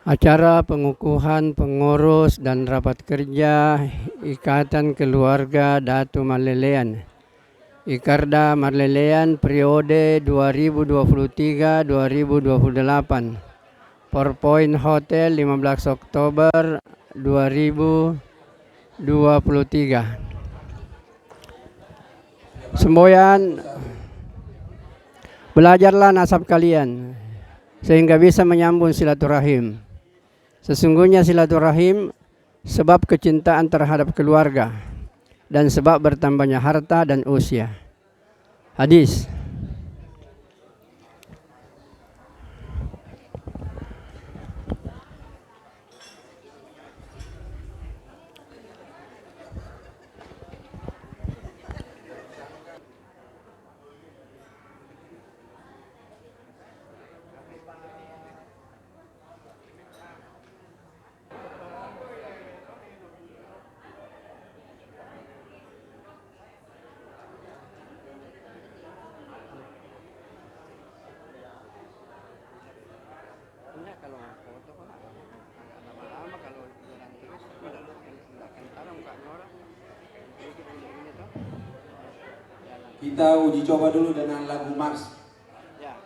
Acara pengukuhan pengurus dan rapat kerja Ikatan Keluarga Datu Marlelean. Ikarda Marlelean periode 2023-2028. PowerPoint Hotel 15 Oktober 2023. Semboyan, belajarlah nasab kalian sehingga bisa menyambung silaturahim. Sesungguhnya silaturahim sebab kecintaan terhadap keluarga dan sebab bertambahnya harta dan usia. Hadis. Kita uji coba dulu dengan lagu Mars. Ya.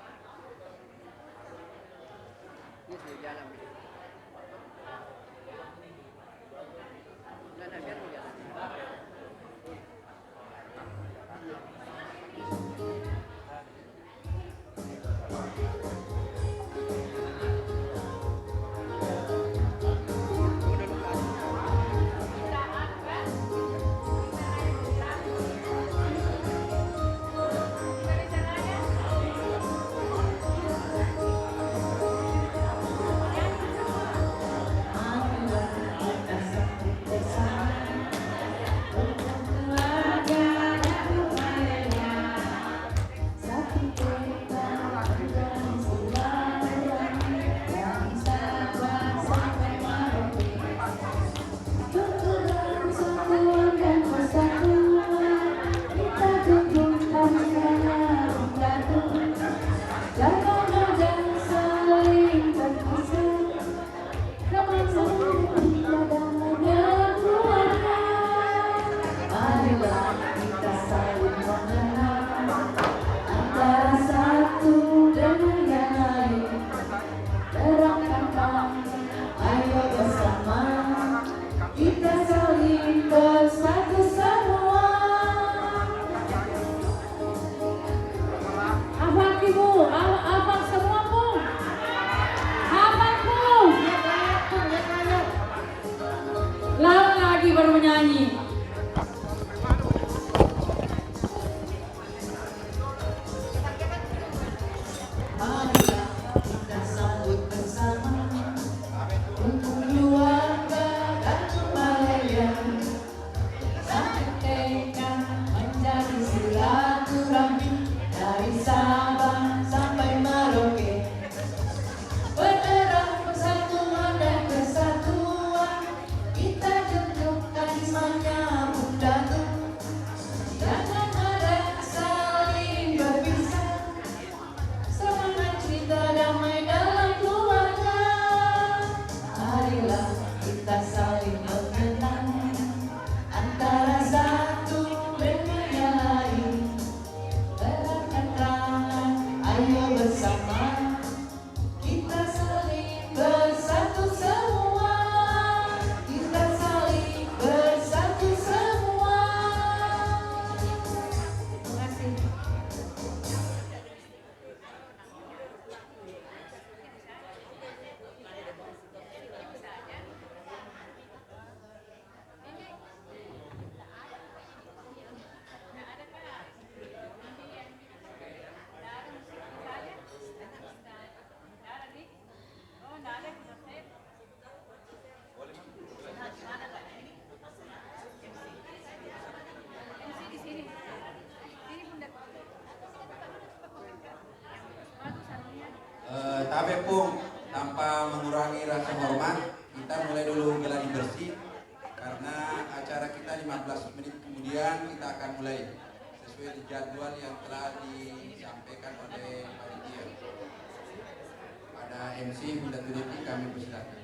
Tapi pun tanpa mengurangi rasa hormat, kita mulai dulu geladi bersih karena acara kita 15 menit kemudian kita akan mulai sesuai jadwal yang telah disampaikan oleh panitia. Pada MC Bunda Tuti kami persilakan.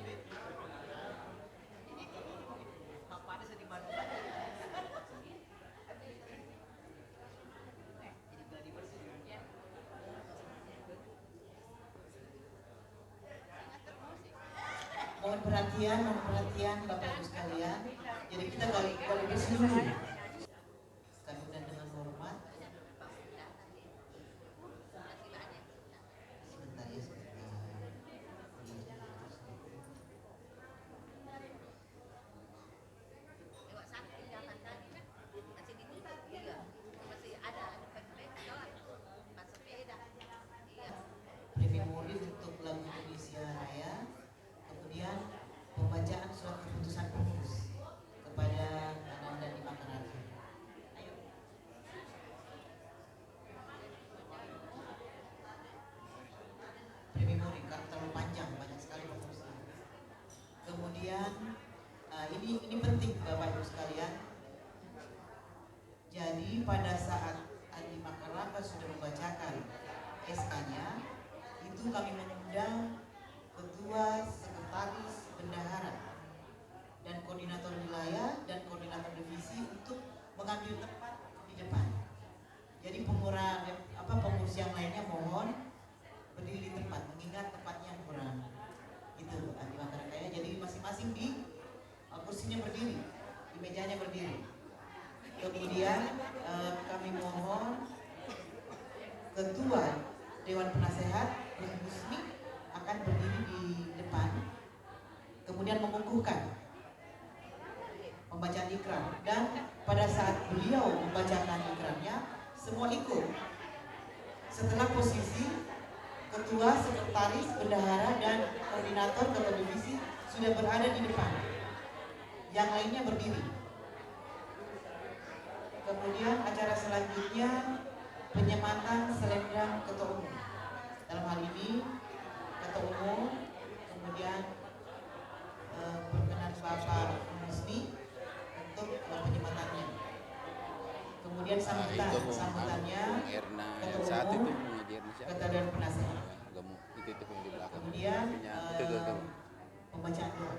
Mohon perhatian Bapak Ibu sekalian. Jadi kita kali bersih dulu. Kemudian dengan hormat. Sebentar ya, sebentar. Memori untuk lagu Indonesia Raya. Kemudian pembacaan surat keputusan pengurus kepada Ananda di Makassar. Ayo. Memori karena terlalu panjang, banyak sekali pengurusnya. Kemudian ini penting Bapak Ibu sekalian. Jadi pada saat Andi Makaraka sudah membacakan SK-nya, itu kami mengundang ketua, sekretaris, bendahara, dan koordinator wilayah dan koordinator divisi untuk mengambil tempat di depan. Jadi pengurus yang lainnya mohon berdiri di tempat, mengingat tempatnya kurang. Itu Andi Makarakaya. Jadi masing-masing di kursinya berdiri, di mejanya berdiri. Kemudian kami mohon ketua Dewan Penasehat Husni akan berdiri di depan, kemudian mengukuhkan pembacaan ikrar, dan pada saat beliau membacakan ikrarnya semua ikut. Setelah posisi ketua, sekretaris, bendahara, dan koordinator ketua divisi sudah berada di depan, yang lainnya berdiri. Kemudian acara selanjutnya penyematan selendang ketua umum. Dalam hal ini ketua umum, kemudian berkenan Bapak Musni untuk penyematannya. Kemudian sambutannya ketua umum, ketua dan penasehat. Kemudian pembacaan doa.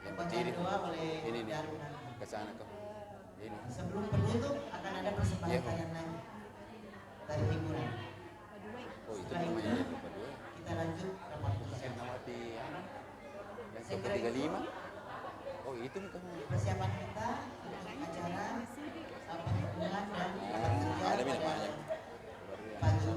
Pembacaan doa oleh Darul. Sebelum penutup akan ada persembahan tayangan dari hiburan. Setelah itu kita lanjut rapat tugas. Oh itu Persiapan kita untuk acara penghubungan dan ada pada pagi hari. Terima kasih.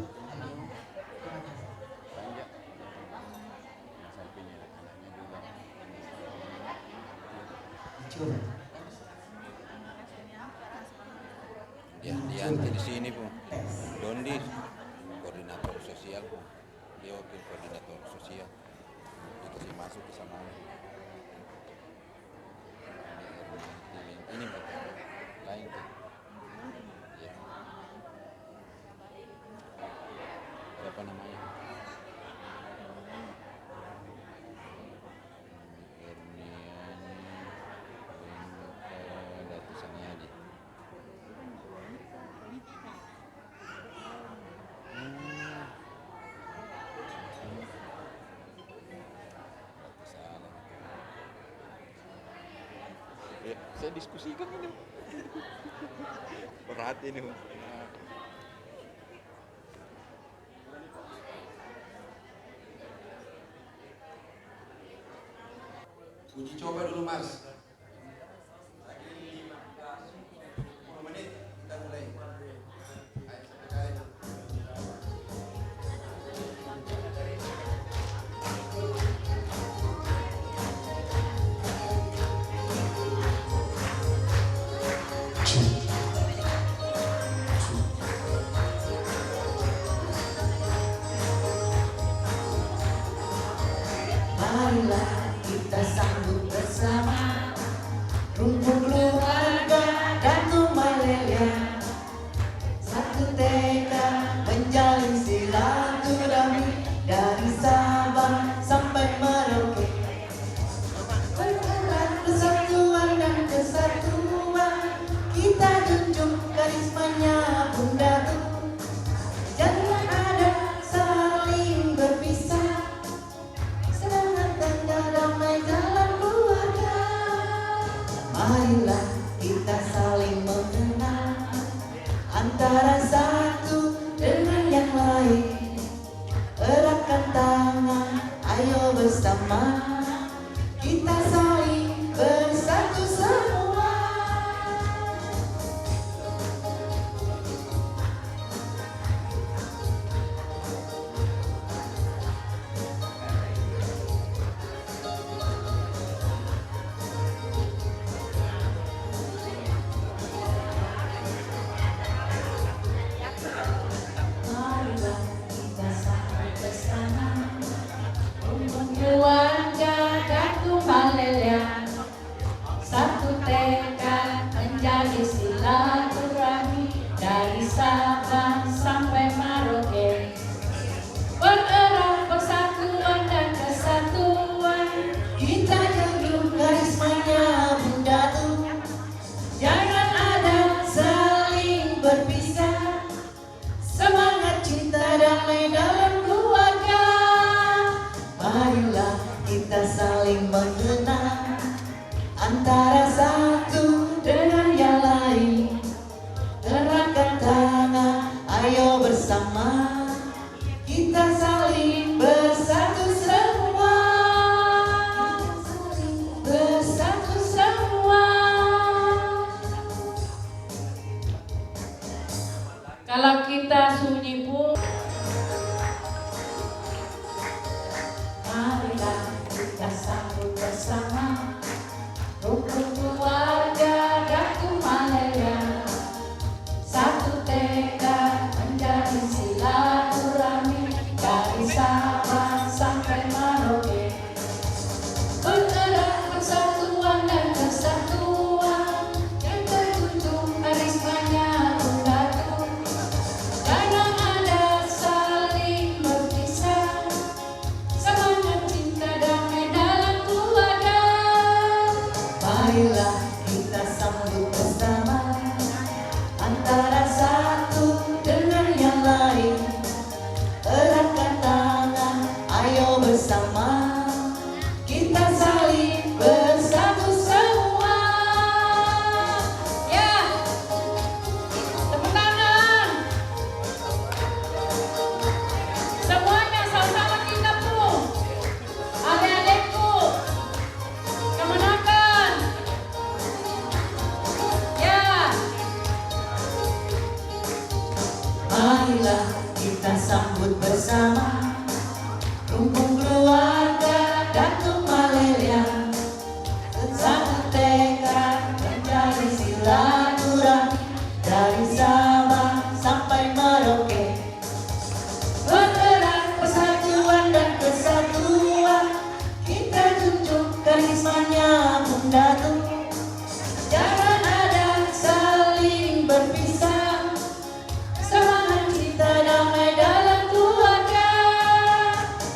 Curhat. Ya, Dianti di sini pun. Dondi koordinator sosial pun. Dia wakil koordinator sosial. Dikasih masuk ke sana. Ini lain tuh. Ya. Berapa namanya? Ya, saya diskusikan ini. Berat ini. Uji coba dulu Mas. Lagi 10 menit kita mulai. Ayo, sampai kali. Marilah kita sambut bersama antara satu dengan yang lain. Eratkan tangan, ayo bersama, kita saling bersatu semua. Marilah kita satu bersama, rumpun keluarga Datuk Malelian, satu tekad menjadi silaturahmi dari Sabang sampai Merauke. Bererat persatuan dan kesatuan, kita junjung karismanya Bunda Tung. Jangan ada saling berpisah, semangat cinta damai dalam keluarga. Marilah kita saling mengenal antara satu dengan yang lain. Eratkan tangan, ayo bersama, kita saling bersatu semua. Bersatu semua. Kalau kita sunyi pun, marilah kita sambut bersama, rukun keluarga Datuk Malelian, satu tekad menjadi silaturahmi dari Sabang sampai Merauke. Bererat persatuan dan kesatuan, yang terjunjung karismanya Bunda Tung. Jangan ada saling berpisah, semangat cinta damai dalam keluarga. Marilah kita sambut bersama, antara satu dengan yang lain. Eratkan tangan, ayo bersama, kita saling bersatu semua. Ya, tepuk tangan. Semuanya sama-sama kita pun. Adik-adikku, kemenakan. Ya. Marilah kita sambut bersama, rumpun keluarga Datuk Malelian, satu tekad menjadi silaturahmi dari Sabang sampai Merauke. Bererat persatuan dan kesatuan, kita junjung karismanya Bunda Tung. Jangan ada saling berpisah, semangat cinta damai dalam keluarga.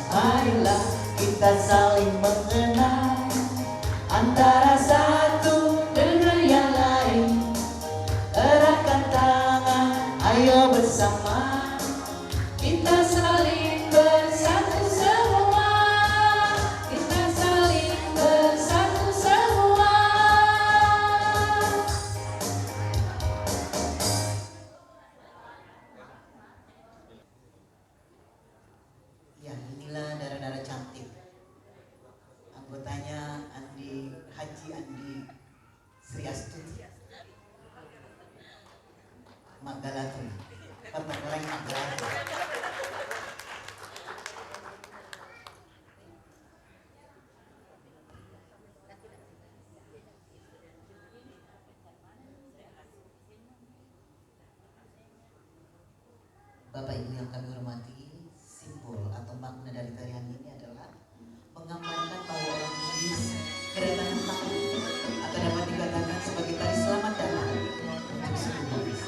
Marilah kita saling mengenal antara satu dengan yang lain. Eratkan tangan, ayo bersama, kita saling bersatu semua. Kita saling bersatu semua. Ya, inilah darah-darah cantik. Anggotanya Haji Andi Sri Astuti Magdalatun, Pertempuran Magdalatun. Bapak Ibu yang kami hormati, simbol atau makna dari tarian ini adalah menggambarkan bahwa orang Bugis kedatangan tamu atau dapat dikatakan sebagai tari selamat datang untuk suku Bugis.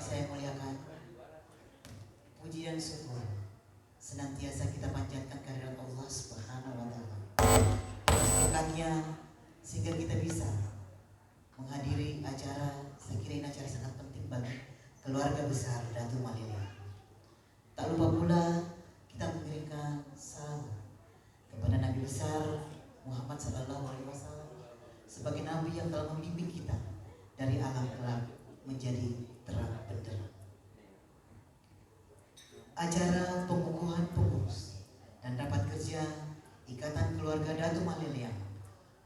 saya muliakan, puji dan syukur senantiasa kita panjatkan kehadirat Allah Subhanahu wa taala. Berkatnya sehingga kita bisa menghadiri acara, saya kira ini acara sangat penting bagi keluarga besar Datuk Malilia. Tak lupa pula kita mengirimkan salam kepada Nabi besar Muhammad sallallahu alaihi wasallam sebagai nabi yang telah membimbing kita dari alam gelap menjadi terang benderang. Acara pengukuhan pengurus dan rapat kerja Ikatan Keluarga Datuk Malilia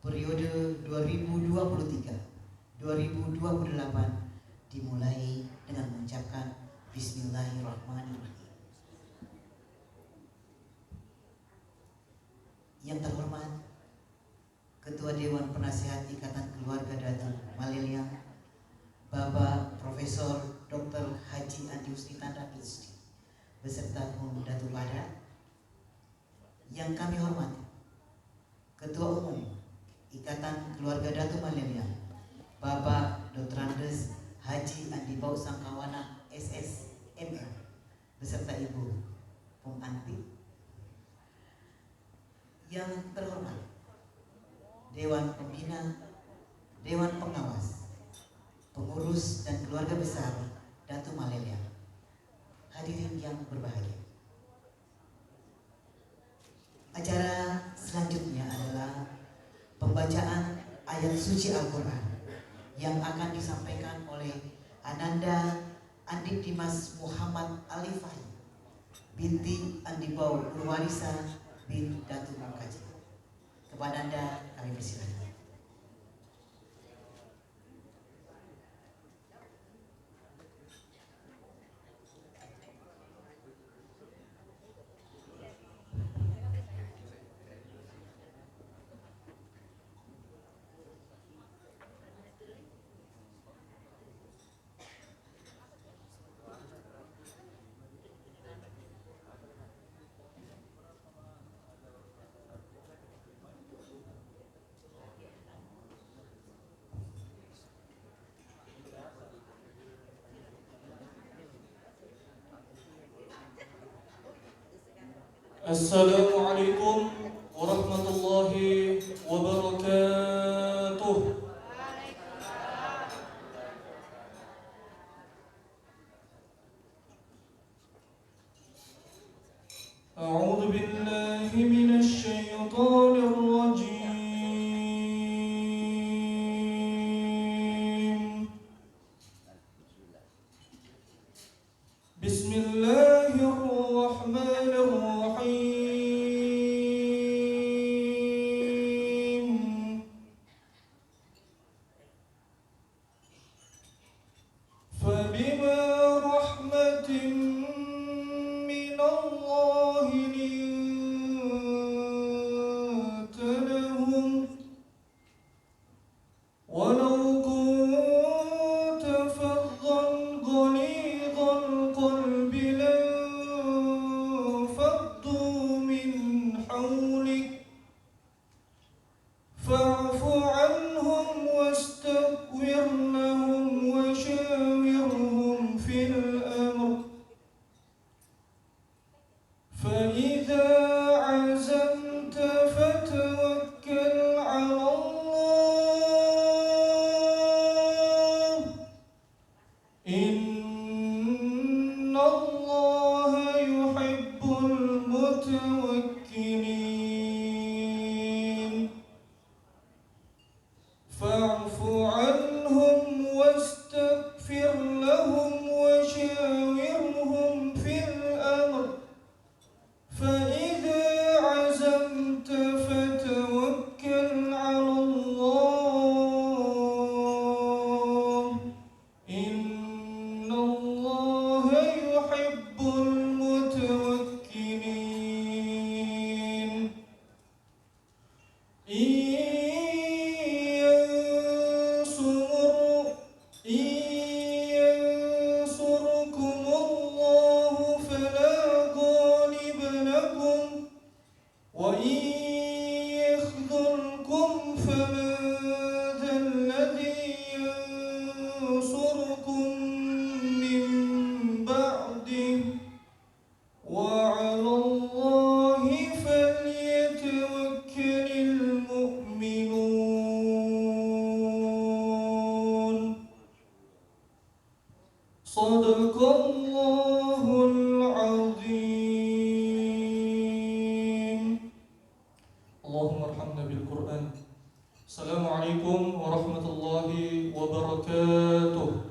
periode 2023-2028 dimulai dengan mengucapkan Bismillahirrahmanirrahim. Yang terhormat Ketua Dewan Penasihat Ikatan Keluarga Datuk Malilia Bapak Profesor Dr. Haji Andi Husni Tanda PhD beserta Datuk Badan. Yang kami hormati Ketua Umum Ikatan Keluarga Datuk Malilia Bapak Dr. Andes Haji Andi Bau Sangkawana SSMM beserta Ibu Pung Anti. Yang terhormat Dewan Pembina, Dewan Pengawas, Pengurus dan Keluarga Besar Datuk Malilia, hadirin yang berbahagia. Acara selanjutnya adalah pembacaan ayat suci Al-Quran yang akan disampaikan oleh Ananda Andi Dimas Muhammad Ali Fahim binti Andi Bau Nurwarisa bin Datuk Mukaji. Kepada Anda kami persilakan. Assalamualaikum warahmatullahi wabarakatuh. A'udzu billahi minasy syaithanir rajim. Bismillahirrahmanirrahim. فبما رحمة من الله لنت لهم ولو كنت فظا غليظ القلب لانفضوا من حولك فاعف عنهم واستغفر لهم وشاورهم في الأمر فإذا عزمت فتوكل على الله إن الله يحب المتوكلين فاعف عنهم واستغفر لهم وشاورهم في الأمر فإذا عزمت فتوكل على الله إن الله يحب المتوكلين إن ينصركم Sadaqallahul azim. Allahumma arhamna bil Qur'an. Assalamualaikum warahmatullahi wabarakatuh.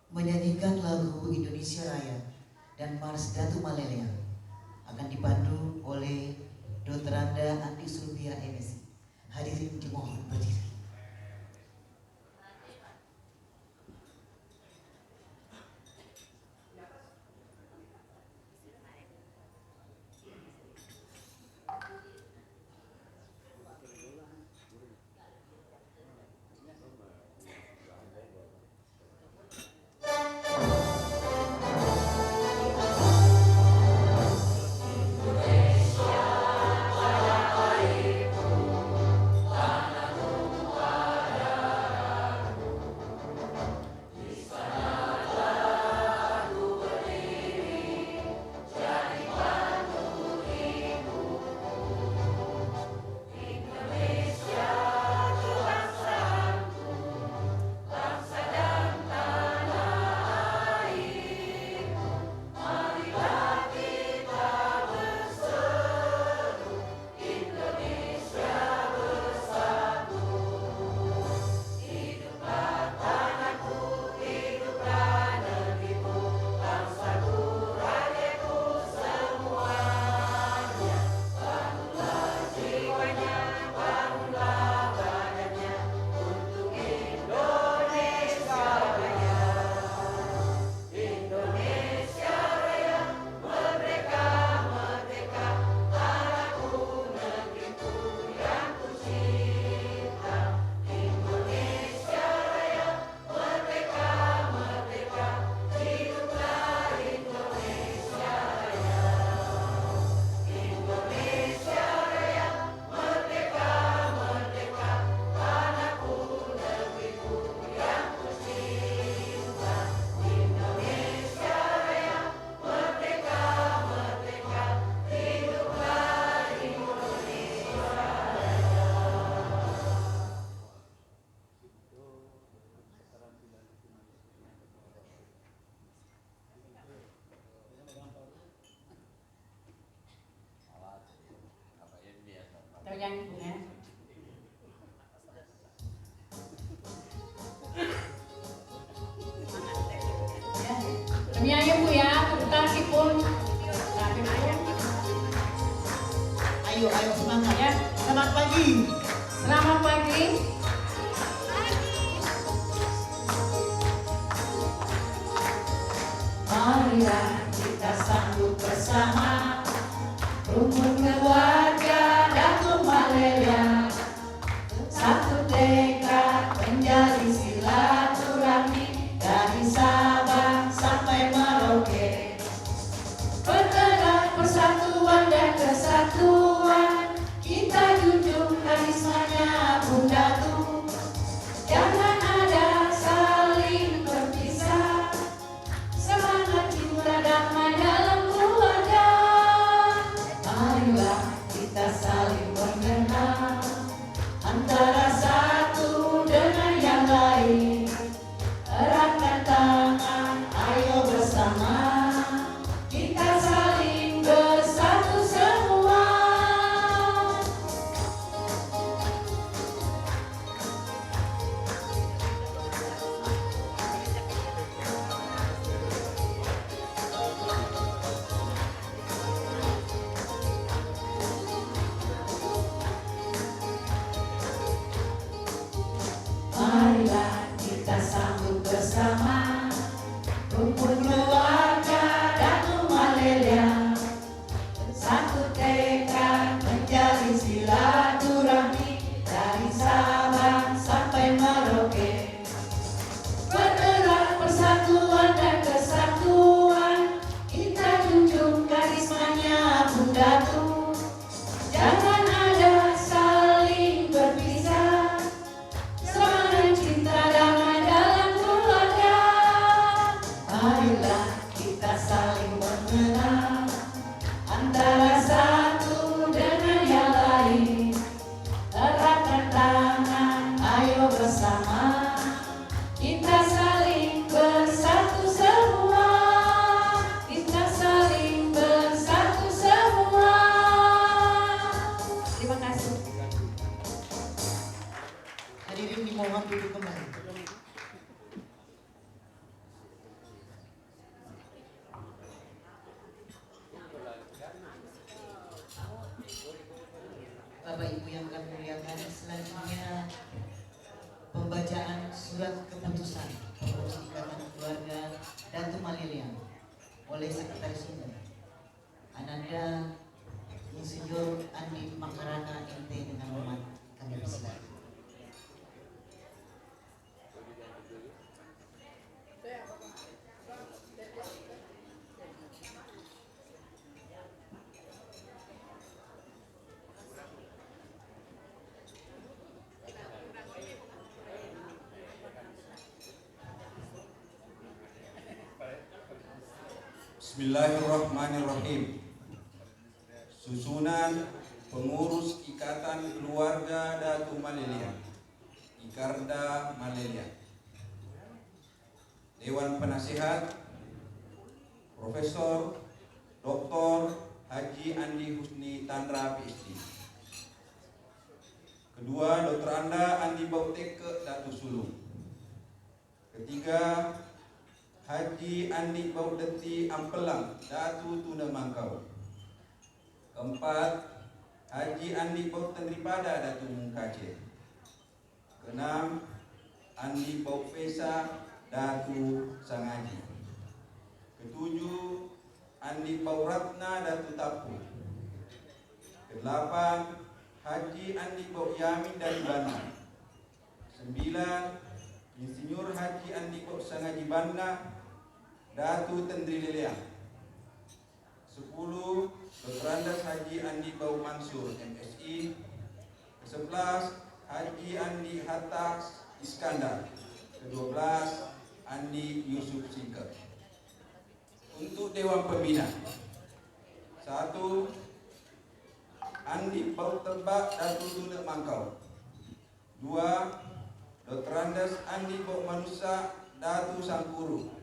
Menyanyikan lagu Indonesia Raya dan Mars Datu Malelea akan dipandu oleh Dr. Randa Andi Sulbia MSI. Hadirin dimohon berdiri. Terjadi ya. Kami ayo Bu ya, putar pun. Ayo semangat Ya. Selamat pagi. Selamat pagi. Marilah kita sambut bersama rukun keluarga Datu Malelea. Satu tekad menjadi silaturahmi dari Sabang sampai Merauke. Bertegar persatuan dan kesatuan, kita junjung karismanya Bung Datu. Jangan ada saling berpisah, semangat cinta damai dalam keluarga. Marilah kita saling mengenal antara satu oleh Sekretaris Umum Ananda Insinyur Andi Makarana MT dengan hormat kami persilakan. Bismillahirrahmanirrahim. Susunan pengurus Ikatan Keluarga Datu Malelia, Ikarda Malelia. Dewan Penasihat Profesor Dr. Haji Andi Husni Tandra PhD. Kedua, Dr. Anda Andi Bauteke Datu Sulung. Ketiga, Haji Andi Baudeti Ampelang Datu Tuna Mangkau. Keempat, Haji Andi Bautendripada Datu Mungkace. Keenam, Andi Baupesa Datu Sangaji. Ketujuh, Andi Bauratna Datu Tapu. Kedelapan, Haji Andi Bauyamin dari Bana. 9, Insinyur Haji Andi Bausangaji Bana Datu Tendri Leleang. 10, Dr. Andas Haji Andi Bau Mansur MSI. 11, Haji Andi Hatta Iskandar. 12, Andi Yusuf Singker. Untuk Dewan Pembina, 1, Andi Bau Tebak Datu Tuna Mangkau. 2, Dr. Andas Andi Bau Manusa Datu Sangkuru.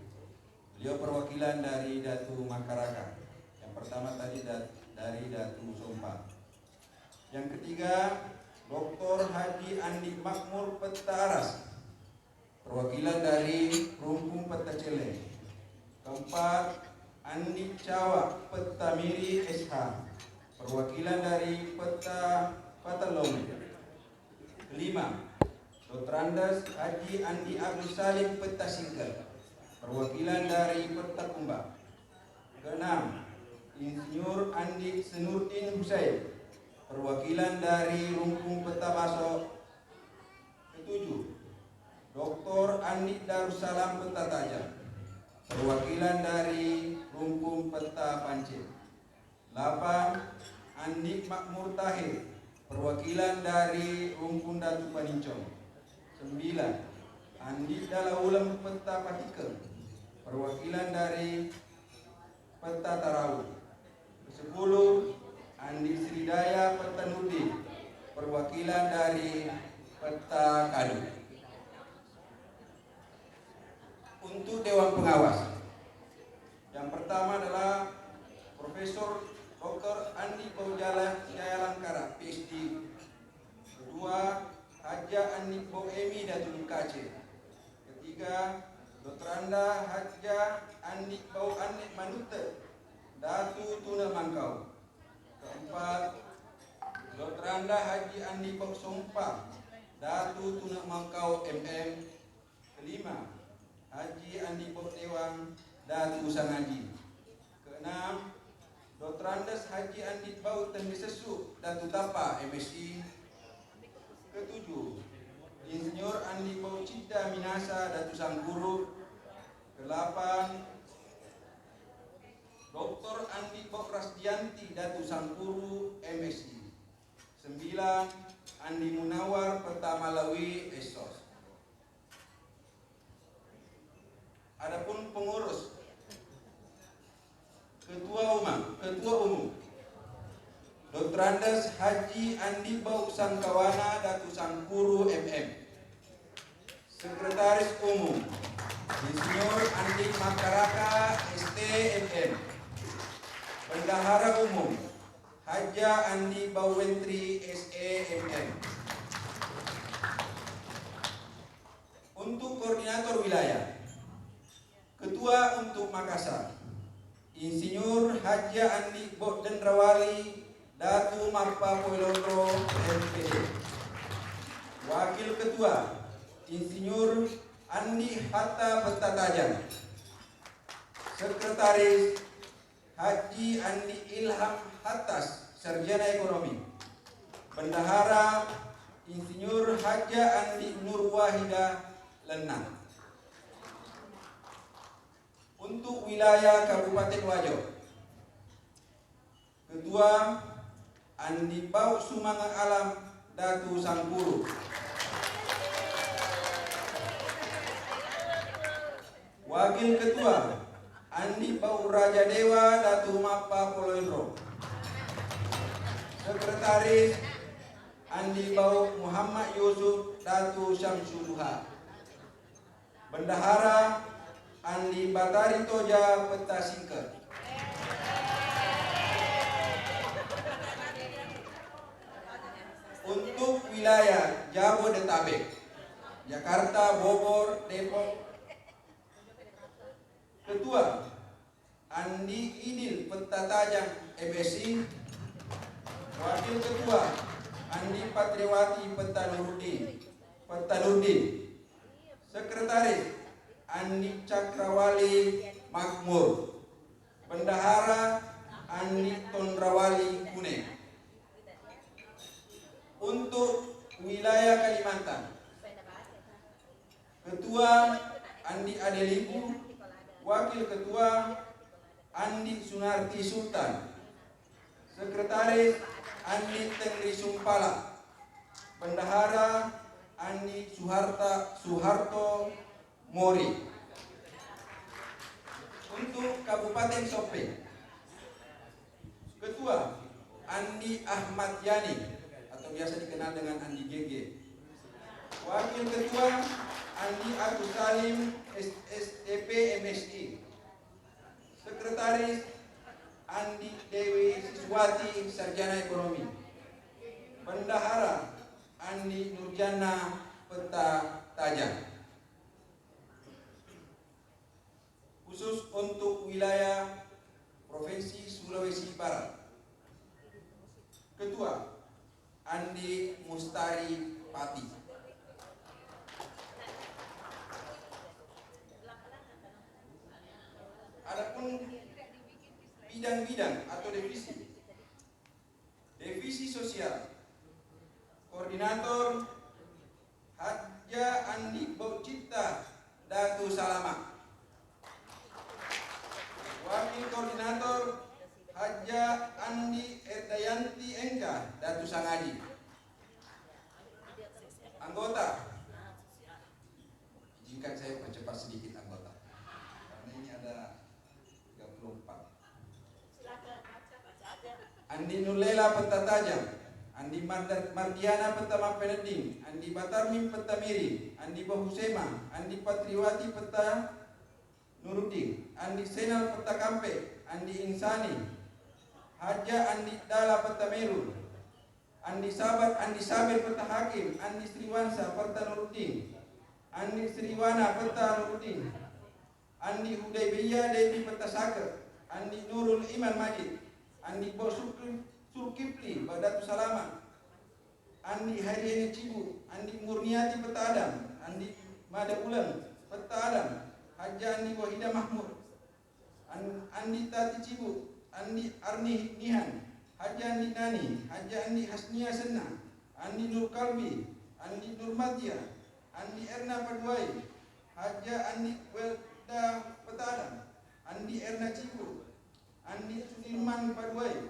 Beliau perwakilan dari Datu Makaraka. Yang pertama tadi dari Datu Sompa. Yang ketiga, Dr. Haji Andi Makmur Peta Aras, perwakilan dari Rumpung Peta Celeng. Keempat, Andi Cawa Peta Miri SH, perwakilan dari Peta Patalong. Kelima, Dr. Andas Haji Andi Abdul Salim Peta Singkel, perwakilan dari Peta Kumbang. Keenam, Insinyur Andi Senurdin Husain, perwakilan dari Rumpung Peta Baso. Ketujuh, Dr. Andi Darussalam Peta Tajam, perwakilan dari Rumpung Peta Pancing. 8, Andi Makmur Tahir, perwakilan dari Rumpung Datu Panincong. 9, Andi Dalaulam Peta Patikel, perwakilan dari Peta Tarawu. 10, Andi Sridaya Peta Nurdin, perwakilan dari Peta Kadu. Untuk Dewan Pengawas, yang pertama adalah Profesor Dr. Andi Baujala Jaya Langkara PhD. Kedua, Haja Andi Bau Emi Datu Mungkace. Ketiga, Dr. Anda Haja Andi Bau Anik Manute Datu Tuna Mangkau. Keempat, Dr. Anda Haji Andi Bau Sompa Datu Tuna Mangkau MM. Kelima, Haji Andi Bau Tewang Datu Sangaji. Keenam, Dr. Andas Haji Andi Bau Tenggi Sesu Datu Tapa MSI. Ketujuh, Insinyur Andi Bau Cipta Minasa Datu Sangkuru. Kedelapan, Dr. Andi Bau Rasdianti Datu Sangkuru MSI. 9, Andi Munawar Peta Malawi Esos. Adapun pengurus, Ketua Umum Dr. Andas Haji Andi Bau Sangkawana Datu Sangkuru MM. Sekretaris Umum Insinyur Andi Makaraka STMM. Bendahara Umum Haja Andi Bauwentri SEMM. Untuk Koordinator Wilayah, Ketua untuk Makassar Insinyur Haja Andi Bodendrawali Datu Marpa Poilondro MPD. Wakil Ketua Insinyur Andi Hatta Peta Tajam. Sekretaris Haji Andi Ilham Hattas, Sarjana Ekonomi. Bendahara Insinyur Haja Andi Nur Wahida Lenang. Untuk wilayah Kabupaten Wajo, Ketua Andi Bau Sumanga Alam Datu Sangkuru. Wakil Ketua Andi Bau Raja Dewa Datu Mappa Poloindro. Sekretaris Andi Bau Muhammad Yusuf Datu Syamsuluha. Bendahara Andi Batari Toja Peta Singket. Untuk wilayah Jabodetabek, Jakarta, Bogor, Depok, Ketua Andi Idil Peta Tajam MSI. Wakil Ketua Andi Patriwati Peta Nurdin. Sekretaris Andi Cakrawali Makmur. Bendahara Andi Tondrawali Kuning. Untuk wilayah Kalimantan, Ketua Andi Adelibu. Wakil Ketua Andi Sunarti Sultan. Sekretaris Andi Tengri Sumpala. Bendahara Andi Suharto Mori. Untuk Kabupaten Sopeng, Ketua Andi Ahmad Yani atau biasa dikenal dengan Andi GG. Wakil Ketua Andi Agus Salim STP MSI. Sekretaris Andi Dewi Siswati Sarjana Ekonomi. Bendahara Andi Nurjana Peta Tajam. Khusus untuk wilayah Provinsi Sulawesi Barat, Ketua Andi Mustari Pati. Adapun bidang-bidang atau divisi sosial, Koordinator Haja Andi Baucipta Datu Salama. Wakil Koordinator Haja Andi Erdayanti Engka Datu Sangaji. Anggota, izinkan saya percepat sedikit anggota karena ini ada 34. Andi Nulela Peta Tajam, Andi Mardiana Peta Mapeneding, Andi Batarmim Peta Miri, Andi Bahusema, Andi Patriwati Peta Nuruddin, Andi Senal Peta Kampe, Andi Insani, Haja Andi Dala Peta Meru, Andi Sabat, Andi Sabir Peta Hakim, Andi Sriwansa Peta Nuruddin, Andi Sriwana Peta Nuruddin, Andi Hudaybiyah Devi Peta Saker, Andi Nurul Iman Majid, Andi Bos Sulkifli Badatu Salama, Andi Haryani Cibu, Andi Murniati Peta Adam, Andi Mada Ulang Peta Adam, Haja Andi Wahida Mahmud, Andi Tati Cibu, Andi Arni Nihan, Haja Andi Nani, Haja Andi Hasnia Senna, Andi Nur Kalbi, Andi Nur Matia, Andi Erna Paduai, Haja Andi Welda Peta Adam, Andi Erna Cibu, Andi Sudirman Paduai,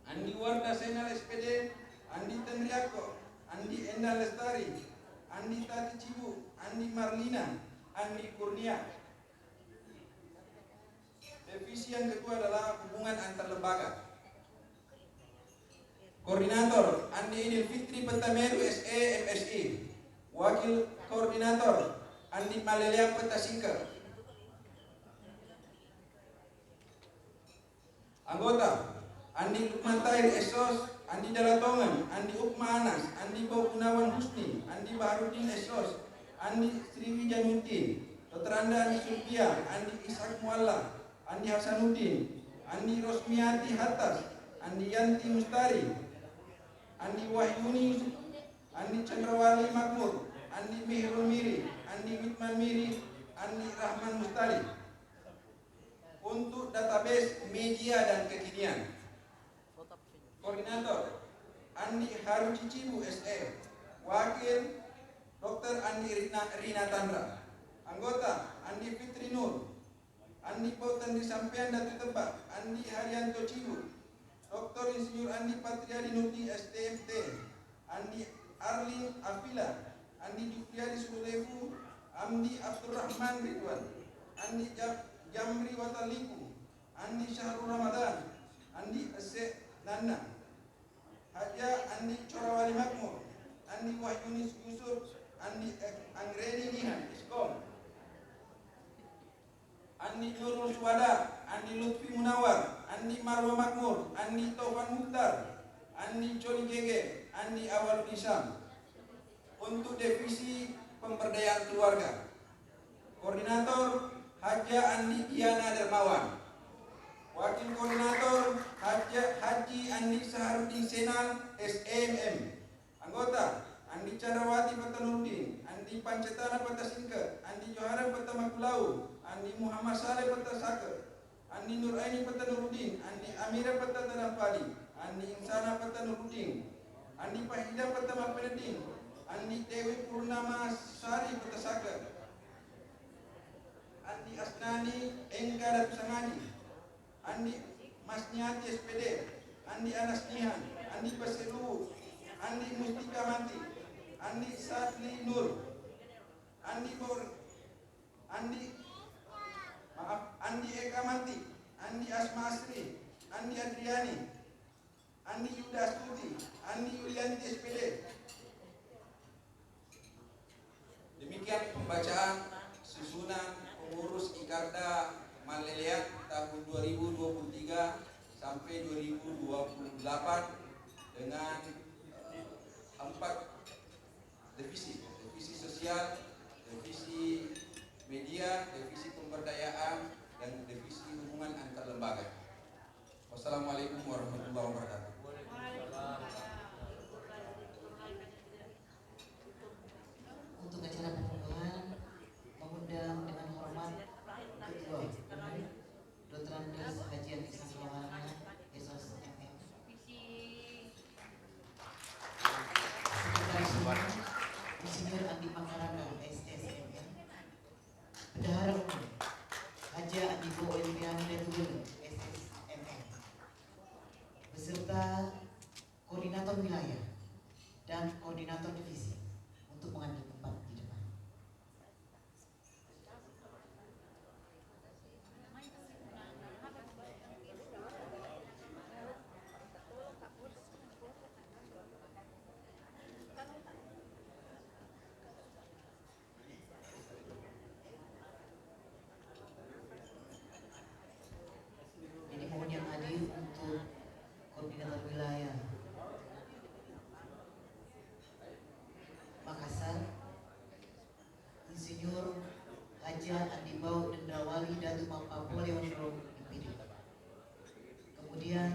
Andi Warda Senal SPD, Andi Tenriako, Andi Enda Lestari, Andi Tati Cibu, Andi Marlina, Andi Kurnia. Divisi yang kedua adalah hubungan antar lembaga. Koordinator Andi Idil Fitri Peta Meru SE MSI. Wakil Koordinator Andi Maleliang Peta Singker. Anggota Andi Lukman Tahir Esos, Andi Dalatongan, Andi Ukma Anas, Andi Bau Gunawan Husni, Andi Baharudin Esos, Andi Sriwijanuddin, Dr. Andi Sulpia, Andi Ishak Mualla, Andi Hasanuddin, Andi Rosmiati Hattas, Andi Yanti Mustari, Andi Wahyuni, Andi Chandrawali Makmur, Andi Mihrul Miri, Andi Witman Miri, Andi Rahman Mustari. Database Media dan Kekinian. Koordinator Andi Harucicibu SE. Wakil Dr. Andi Rina Tandra. Anggota Andi Fitri Nur. Andi Pautan di Sampean Datu Tebak. Andi Haryanto Cibu. Dr. Insinyur Andi Patriadi Nurdi STMT. Andi Arlin Afila. Andi Jufriadi Sulefu. Andi Abdurrahman Ridwan. Andi Jamri Wataliku. Andi Syahrul Ramadan. Andi Ese Nana. Haja Andi Corawali Makmur. Andi Wahyunis Yusuf. Andi Angreni Nihan Iskom. Andi Nurul Suwada. Andi Lutfi Munawar. Andi Marwa Makmur. Andi Taufan Mukhtar. Andi Coli Gege. Andi Awal Isam. Untuk divisi pemberdayaan keluarga, koordinator Haja Andi Diana Dermawan. Wakil koordinator Haji Andi Saharudin Senal SMM. Anggota Andi Chandrawati Petanuddin, Andi Pancetana Petasingke, Andi Johara Petamakulau, Andi Muhammad Saleh Petasake, Andi Nuraini Petanuddin, Andi Amira Petatanampali, Andi Insana Petanuddin, Andi Pahida Petamapenedin, Andi Dewi Purnama Sari Petasake, Andi Asnani Engga Datusangani, Andi Masniati SPD, Andi Anas Nihan, Andi Baselu, Andi Mustika Manti, Andi Sadli Nur, Andi Eka Manti, Andi Asma Asri, Andi Adriani, Andi Yuda Astuti, Andi Yulianti SPD. Demikian pembacaan susunan pengurus Ikarda Maleliat tahun 2023 sampai 2028 dengan 4 divisi sosial, divisi media, divisi pemberdayaan, dan divisi hubungan antar lembaga. Wassalamualaikum warahmatullahi wabarakatuh. Untuk acara pembukaan mengundang dengan hormat Ketua Dr. Andes Haji Andi Sasiwala Yesus MM. Sekretaris Insinyur Andi Makaranda SSMM. Bendahara Umum Haji Andi Bo Eliani Netugul SSMM. Beserta koordinator wilayah dan koordinator divisi untuk mengambil tempat di depan. Ini mohon yang hadir untuk koordinator wilayah Makassar, Insinyur Haja Andi Bau Dendrawali Datu Papua Leonro IPD. Kemudian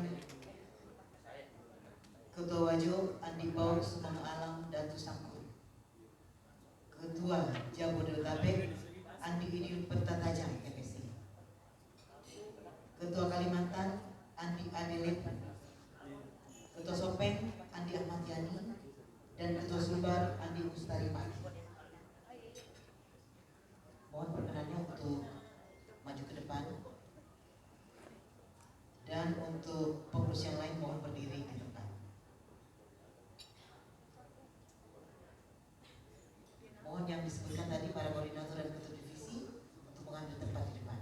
Ketua Wajo Andi Bau Sumang Alam Datu Sangku. Ketua Jabodetabek Andi Idiun Pertatajam MSI. Ketua Kalimantan Andi Adelip. Ketua Sopeng Andi Ahmad Yani dan Ketua Sumbar Andi Mustari Pagi. Mohon perkenannya untuk maju ke depan, dan untuk pengurus yang lain mohon berdiri di tempat. Mohon yang disebutkan tadi para koordinator dan ketua divisi untuk mengambil tempat di depan.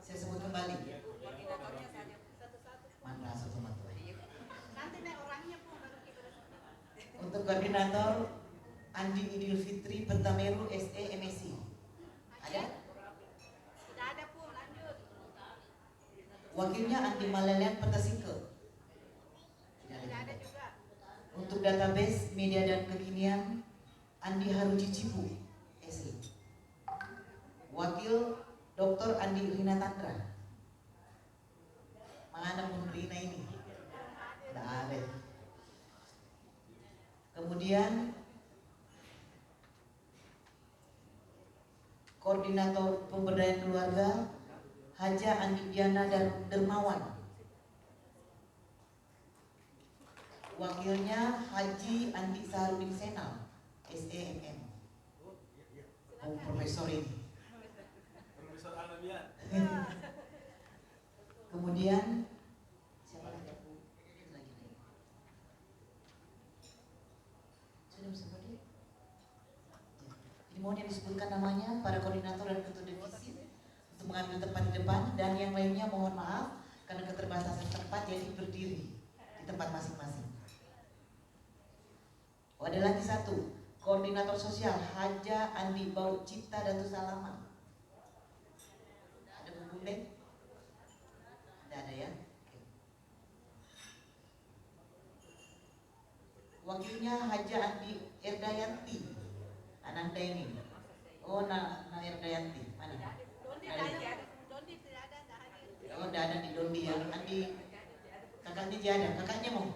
Saya sebut kembali. Mana satu-satu. Untuk koordinator Andi Idul Fitri Pentameru SE MSI. Ada? Sudah ada pun, lanjut. Wakilnya Andi Malelian Petasingke. Tidak ada juga. Untuk database media dan kekinian Andi Harucicibu SE. Wakil Dr. Andi Rina Tandra. Mana pun Rina ini? Tidak ada. Kemudian Koordinator Pemberdayaan Keluarga Haja Andi Diana Dermawan. Wakilnya Haji Andi Saharudin Senal, SEMM. Oh, profesor ini. Profesor Alamian. Kemudian siapa lagi? Sudah bisa berdiri? Jadi mohon yang disebutkan namanya para koordinator dan ketua divisi untuk mengambil tempat di depan, dan yang lainnya mohon maaf karena keterbatasan tempat jadi berdiri di tempat masing-masing. Oh, ada lagi satu, koordinator sosial Haja Andi Bau Cipta Datu Salama. Ada Bu Bunda? Ada ya? Oke. Wakilnya Haja Andi Erdayanti Ananda ini. Oh, Erdayanti. Mana? Oh, tidak ada di Dondi ya. Andi kakaknya dia ada. Kakaknya mau?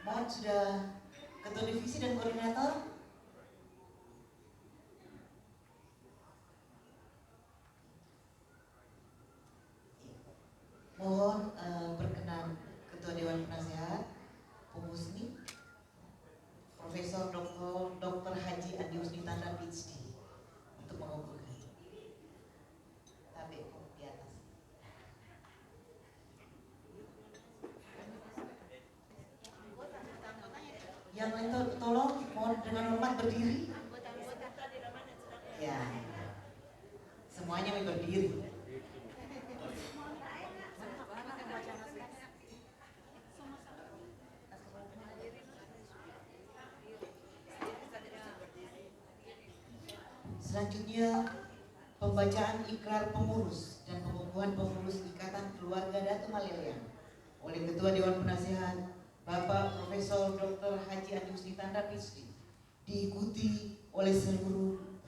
Mohon sudah ketua divisi dan koordinator. Mohon berkenan Ketua Dewan Penasehat Pemusni Profesor Dr. Haji Andi Husni Tanda PhD untuk mengumpulkan. Tapi di atas. Yang lain tolong mohon dengan hormat berdiri. Ya, semuanya mau berdiri. Selanjutnya pembacaan ikrar pengurus dan pengukuhan pengurus Ikatan Keluarga Datu Malelean oleh Ketua Dewan Penasehat Bapak Profesor Dr. Haji Andi Husni Tanda PhD, diikuti oleh seluruh.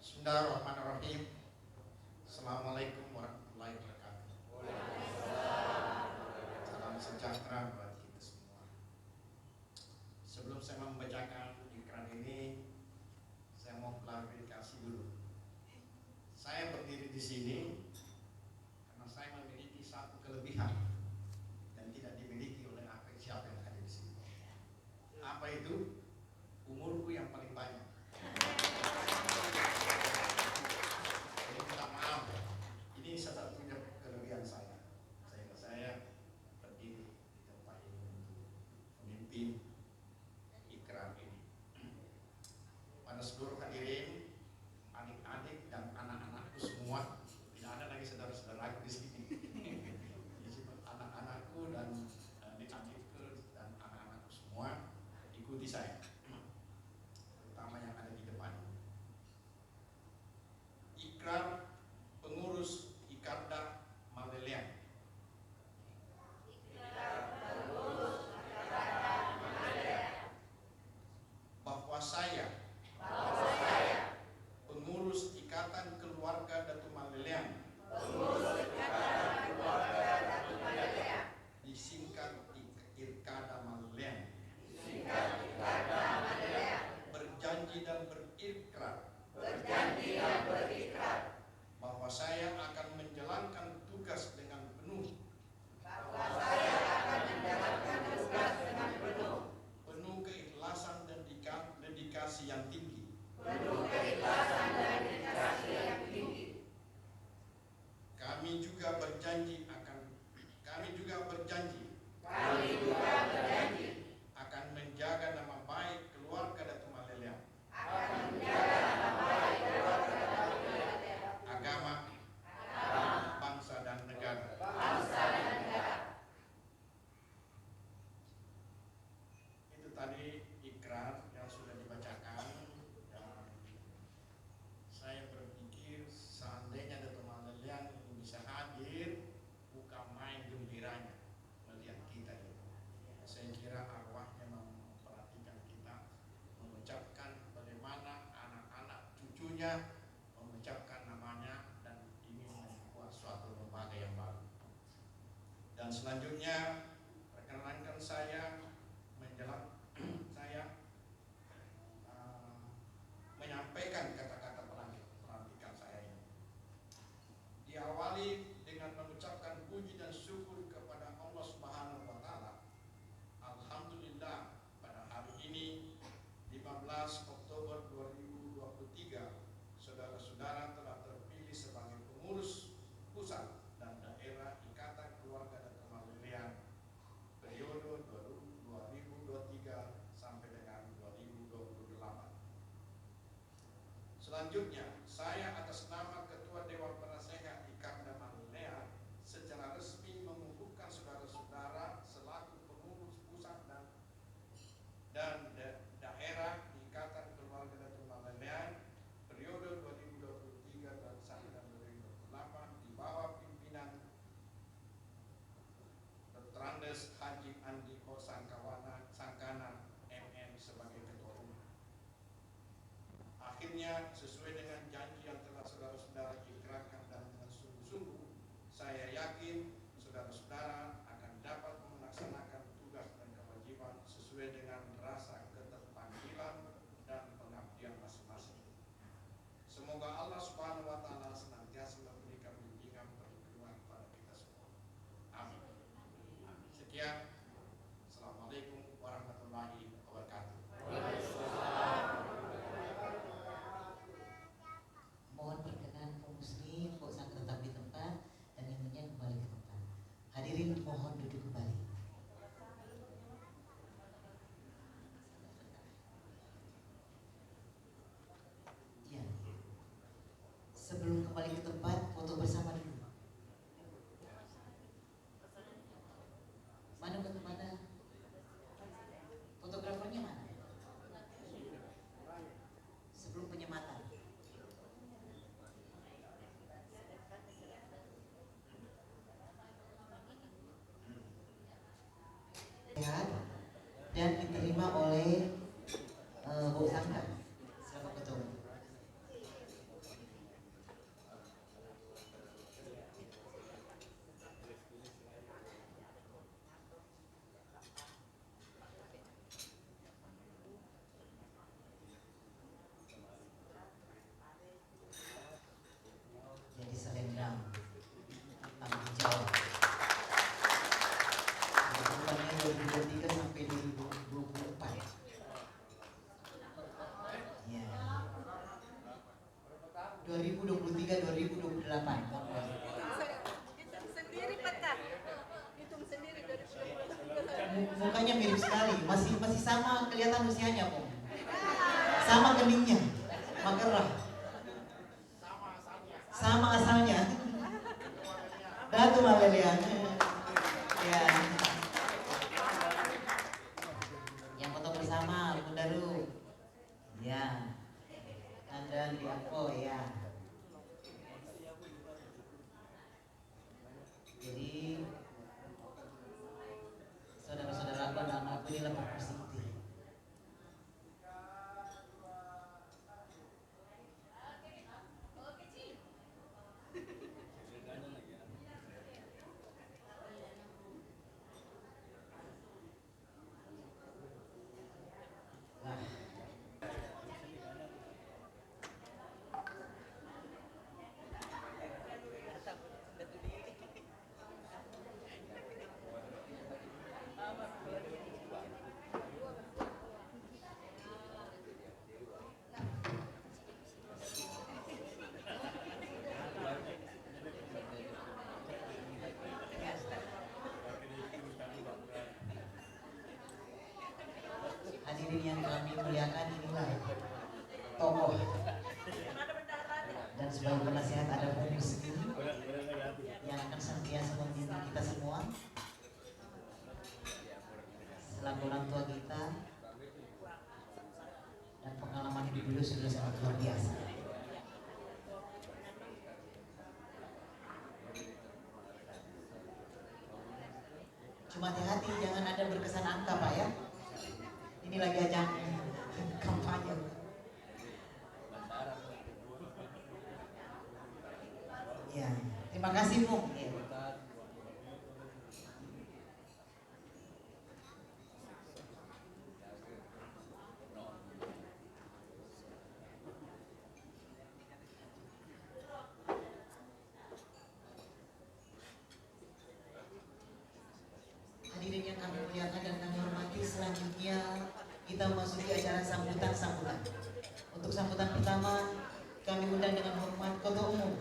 Bismillahirrahmanirrahim. Assalamualaikum warahmatullahi wabarakatuh. Salam sejahtera buat kita semua. Sebelum saya membacakan ikrar ini, saya mau klarifikasi dulu. Saya berdiri di sini karena saya memiliki satu kelebihan dan tidak dimiliki oleh siapa yang ada di sini. Apa itu? Umurku yang paling banyak. Jadi minta maaf, ini salah satunya kelebihan saya, sehingga saya berdiri di tempat ini untuk memimpin ikrar ini. Pada seluruh hadirin, adik-adik dan anak-anakku semua, tidak ada lagi saudara-saudaraku di sini. Anak-anakku dan adik-adikku dan anak-anakku semua ikuti saya, terutama yang ada di depan. Ikrar pengurus Ikarda Malelean. Bahwa saya pengurus Ikatan Keluarga Datu Malelean, disingkat Ikada Malelean, berjanji dan berikrar bahwa saya akan menjalankan tugas dengan penuh, penuh keikhlasan dan dedikasi yang tinggi, kami juga berjanji akan menjaga nama baik keluarga Datu Malelean, agama, bangsa dan negara. Itu tadi ikrar yang sudah dibacakan, dan saya berpikir seandainya Datu Malelean ini bisa hadir, bukan main gembiranya melihat kita ini. Saya kira arwahnya memperhatikan kita, mengucapkan bagaimana anak-anak cucunya mengucapkan namanya dan ingin membuat suatu lembaga yang baru. Dan selanjutnya perkenankan saya Selanjutnya, saya atas nama Ketua Dewan Penasehat IKAM dan Malunea secara resmi mengukuhkan saudara-saudara selaku pengurus pusat dan daerah Ikatan Keluarga Datuk Malunea periode 2023 dan sampai 2028 di bawah pimpinan Dr. Andes Haji Andiko Sangkana MM sebagai Ketua Umum. Akhirnya, sesuai dengan janji yang telah saudara-saudara ikrarkan dan dengan sungguh-sungguh, saya yakin saudara-saudara akan dapat melaksanakan tugas dan kewajiban sesuai dengan rasa keterpanggilan dan pengabdian masing-masing. Semoga Allah Subhanahu wa Ta'ala senantiasa memberikan bimbingan perlindungan kepada kita semua. Amin. Sekian. Assalamualaikum warahmatullahi wabarakatuh. Mohon perkenan kaum muslim, kok sang tetap di tempat dan ilmunya kembali ke tempat. Hadirin mohon duduk kembali. Ya. Sebelum kembali ke tempat, foto bersama dulu. Mana? Fotografernya mana? Sebelum penyematan. Dan diterima oleh Bu Sangka selaku ketua umum. Jadi selendang tanggung jawab. Bukannya 2023 sampai 2024. Ya. 2023-2028. Sendiri pecah. Hitung sendiri dari Mukanya mirip sekali, masih sama kelihatan usianya, Om. Sama keningnya, makerah. Sama asalnya. Datu Malelian. Ya. Yang foto bersama, Bundaru. Ya. Anda di Ako, ya. Jadi saudara-saudara aku dan anakku ini lebih positif. Nah, hadirin yang kami muliakan, inilah tokoh dan sebagai penasihat ada fokus yang akan senantiasa membimbing kita semua selaku orang tua kita, dan pengalaman hidup beliau sudah sangat luar biasa. Cuma hati-hati jangan ada berkesan angka, Pak, ya. Ini lagi ajang kampanye. Ya, terima kasih, Bu. Ya. Hadirin yang kami muliakan dan kami hormati, selanjutnya kita memasuki acara sambutan. Untuk sambutan pertama, kami undang dengan hormat Ketua Umum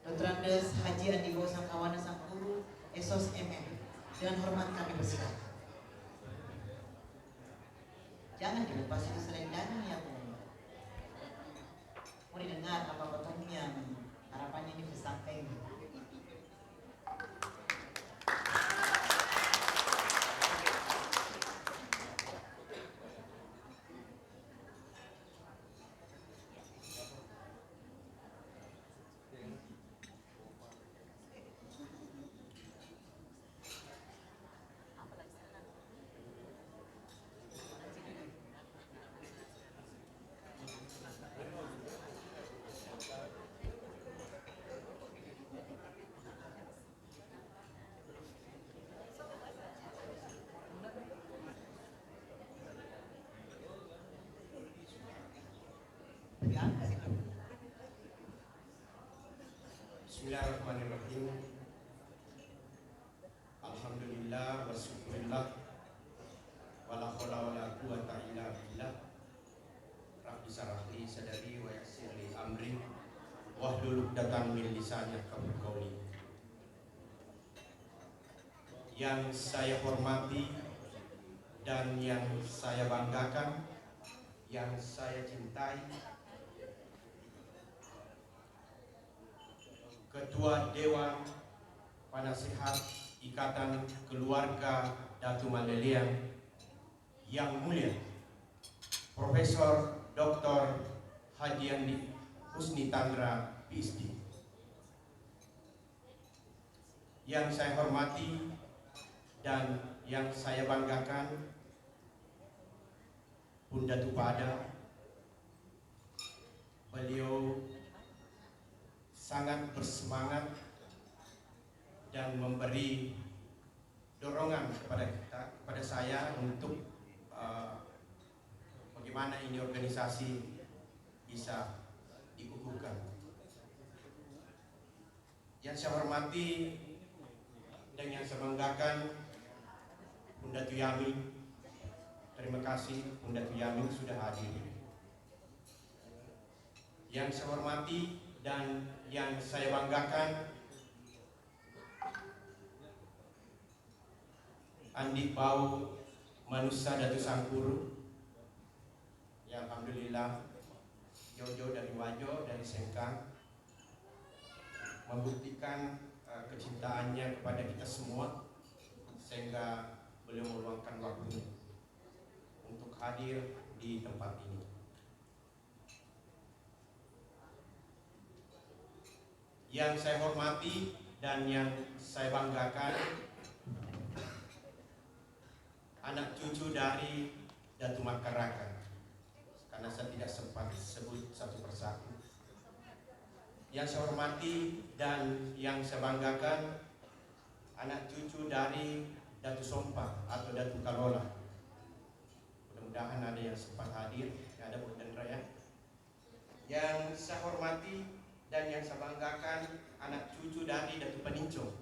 Dr. Andes Haji Andiko Sangkawana Sangkuru Esos MM. Dengan hormat kami bersilakan. Jangan dilepas itu selendangnya, Bu. Mau Bismillahirrahmanirrahim. Alhamdulillah wa syukurillah wa la haula wa la quwata illa billah. Rabbi shrah li sadri wa yassir li amri wahlul 'uqdatam min lisani yafqahu qawli. Yang saya hormati dan yang saya banggakan, yang saya cintai, Ketua Dewan Penasehat Ikatan Keluarga Datu Mandeliang yang mulia Profesor Dr. Haji Andi Husni Tandra PhD. Yang saya hormati dan yang saya banggakan, Bunda Tupada. Beliau sangat bersemangat dan memberi dorongan kepada kita, kepada saya untuk bagaimana ini organisasi bisa dikukuhkan. Yang saya hormati dan yang saya banggakan, Bunda Tuyami. Terima kasih Bunda Tuyami sudah hadir. Yang saya hormati dan yang saya banggakan, Andi Pau Manusa Datu Sangkuru. Ya, alhamdulillah jauh-jauh dari Wajo, dari Sengkang, membuktikan kecintaannya kepada kita semua, sehingga beliau meluangkan waktunya untuk hadir di tempat ini. Yang saya hormati dan yang saya banggakan, anak cucu dari Datu Makaraka, karena saya tidak sempat sebut satu persatu. Yang saya hormati dan yang saya banggakan, anak cucu dari Datu Sompa atau Datu Kalola. Mudah-mudahan ada yang sempat hadir, ada Bu Tendra ya. Yang saya hormati dan yang saya banggakan, anak cucu dari Datu Peninco.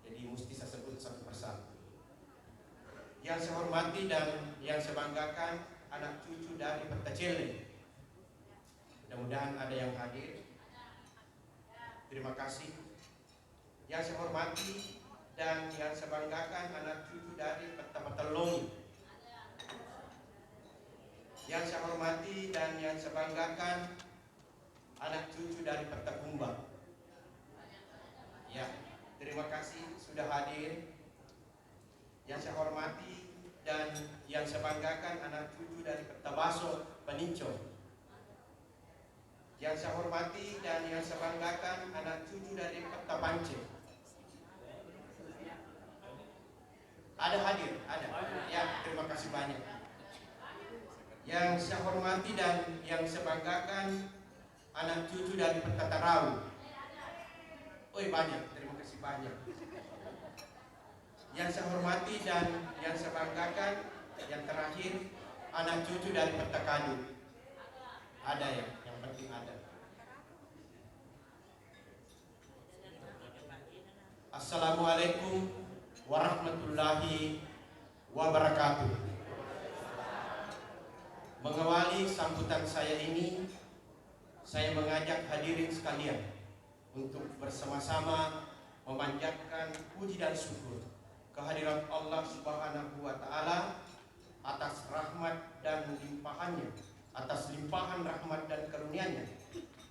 Jadi mesti saya sebut satu persatu. Yang saya hormati dan yang saya banggakan, anak cucu dari Petacele. Mudah-mudahan ada yang hadir. Terima kasih. Yang saya hormati dan yang saya banggakan, anak cucu dari Peta-Petalongi. Yang saya hormati dan yang saya banggakan, anak cucu dari Peta Kumbang. Ya, terima kasih sudah hadir. Yang saya hormati dan yang saya banggakan, anak cucu dari Peta Baso Peninco. Yang saya hormati dan yang saya banggakan, anak cucu dari Peta Pance. Ada hadir? Ada. Ya, terima kasih banyak. Yang saya hormati dan yang saya banggakan, anak cucu dari Peta Tarau. Oi, banyak, terima kasih banyak. Yang saya hormati dan yang saya banggakan, yang terakhir, anak cucu dari Peta Kadu. Ada ya, yang penting ada. Assalamualaikum warahmatullahi wabarakatuh. Mengawali sambutan saya ini, saya mengajak hadirin sekalian untuk bersama-sama memanjatkan puji dan syukur kehadirat Allah Subhanahu wa Ta'ala atas rahmat dan limpahannya, atas limpahan rahmat dan karunia-Nya,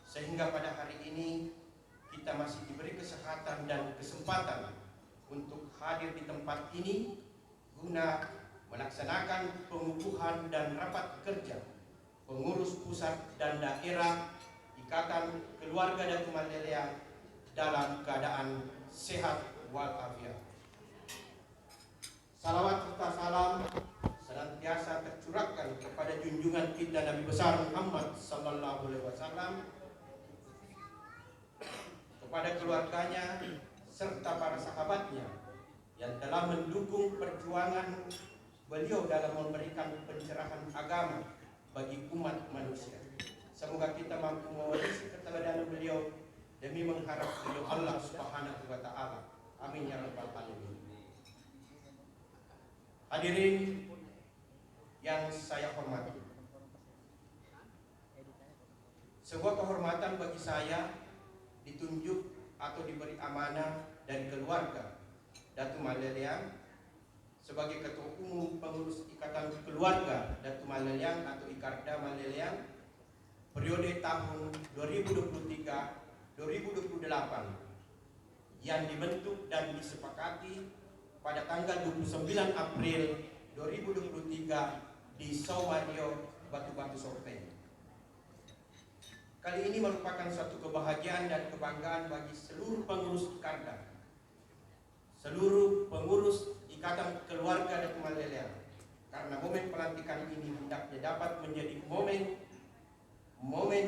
sehingga pada hari ini kita masih diberi kesehatan dan kesempatan untuk hadir di tempat ini guna melaksanakan pengukuhan dan rapat kerja pengurus pusat dan daerah Ikatan Keluarga Datu Mandeliang dalam keadaan sehat walafiat. Salawat serta salam senantiasa tercurahkan kepada junjungan kita Nabi besar Muhammad sallallahu alaihi wasallam, kepada keluarganya serta para sahabatnya yang telah mendukung perjuangan beliau dalam memberikan pencerahan agama bagi umat manusia. Semoga kita mampu mewarisi keteladanan beliau demi mengharap ridho Allah Subhanahu wa taala. Amin ya rabbal alamin. Hadirin yang saya hormati, sebuah kehormatan bagi saya ditunjuk atau diberi amanah dari keluarga Datu Maleliang sebagai Ketua Umum Pengurus Ikatan Keluarga Datu Maleliang atau Ikarda Maleliang periode tahun 2023-2028 yang dibentuk dan disepakati pada tanggal 29 April 2023 di Saumario, Batu-Batu Sorteng. Kali ini merupakan suatu kebahagiaan dan kebanggaan bagi seluruh pengurus Ikarda, seluruh pengurus Ikatan Keluarga Datu Maleliang, karena momen pelantikan ini hendaknya dapat menjadi momen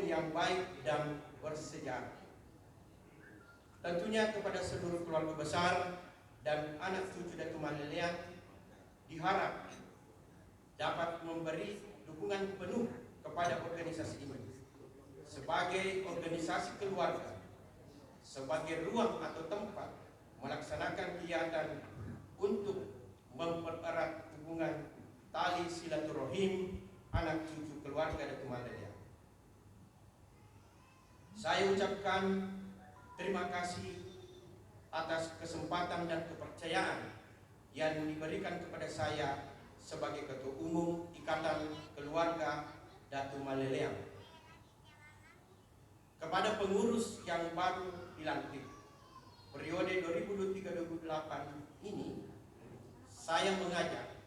yang baik dan bersejarah. Tentunya kepada seluruh keluarga besar dan anak cucu Datu Maleliang diharap dapat memberi dukungan penuh kepada organisasi ini sebagai organisasi keluarga, sebagai ruang atau tempat melaksanakan kegiatan untuk mempererat hubungan tali silaturahim anak cucu keluarga Datu Maleliang. Saya ucapkan terima kasih atas kesempatan dan kepercayaan yang diberikan kepada saya sebagai Ketua Umum Ikatan Keluarga Datu Maleliang. Kepada pengurus yang baru dilantik periode 2023-2028 ini, saya mengajak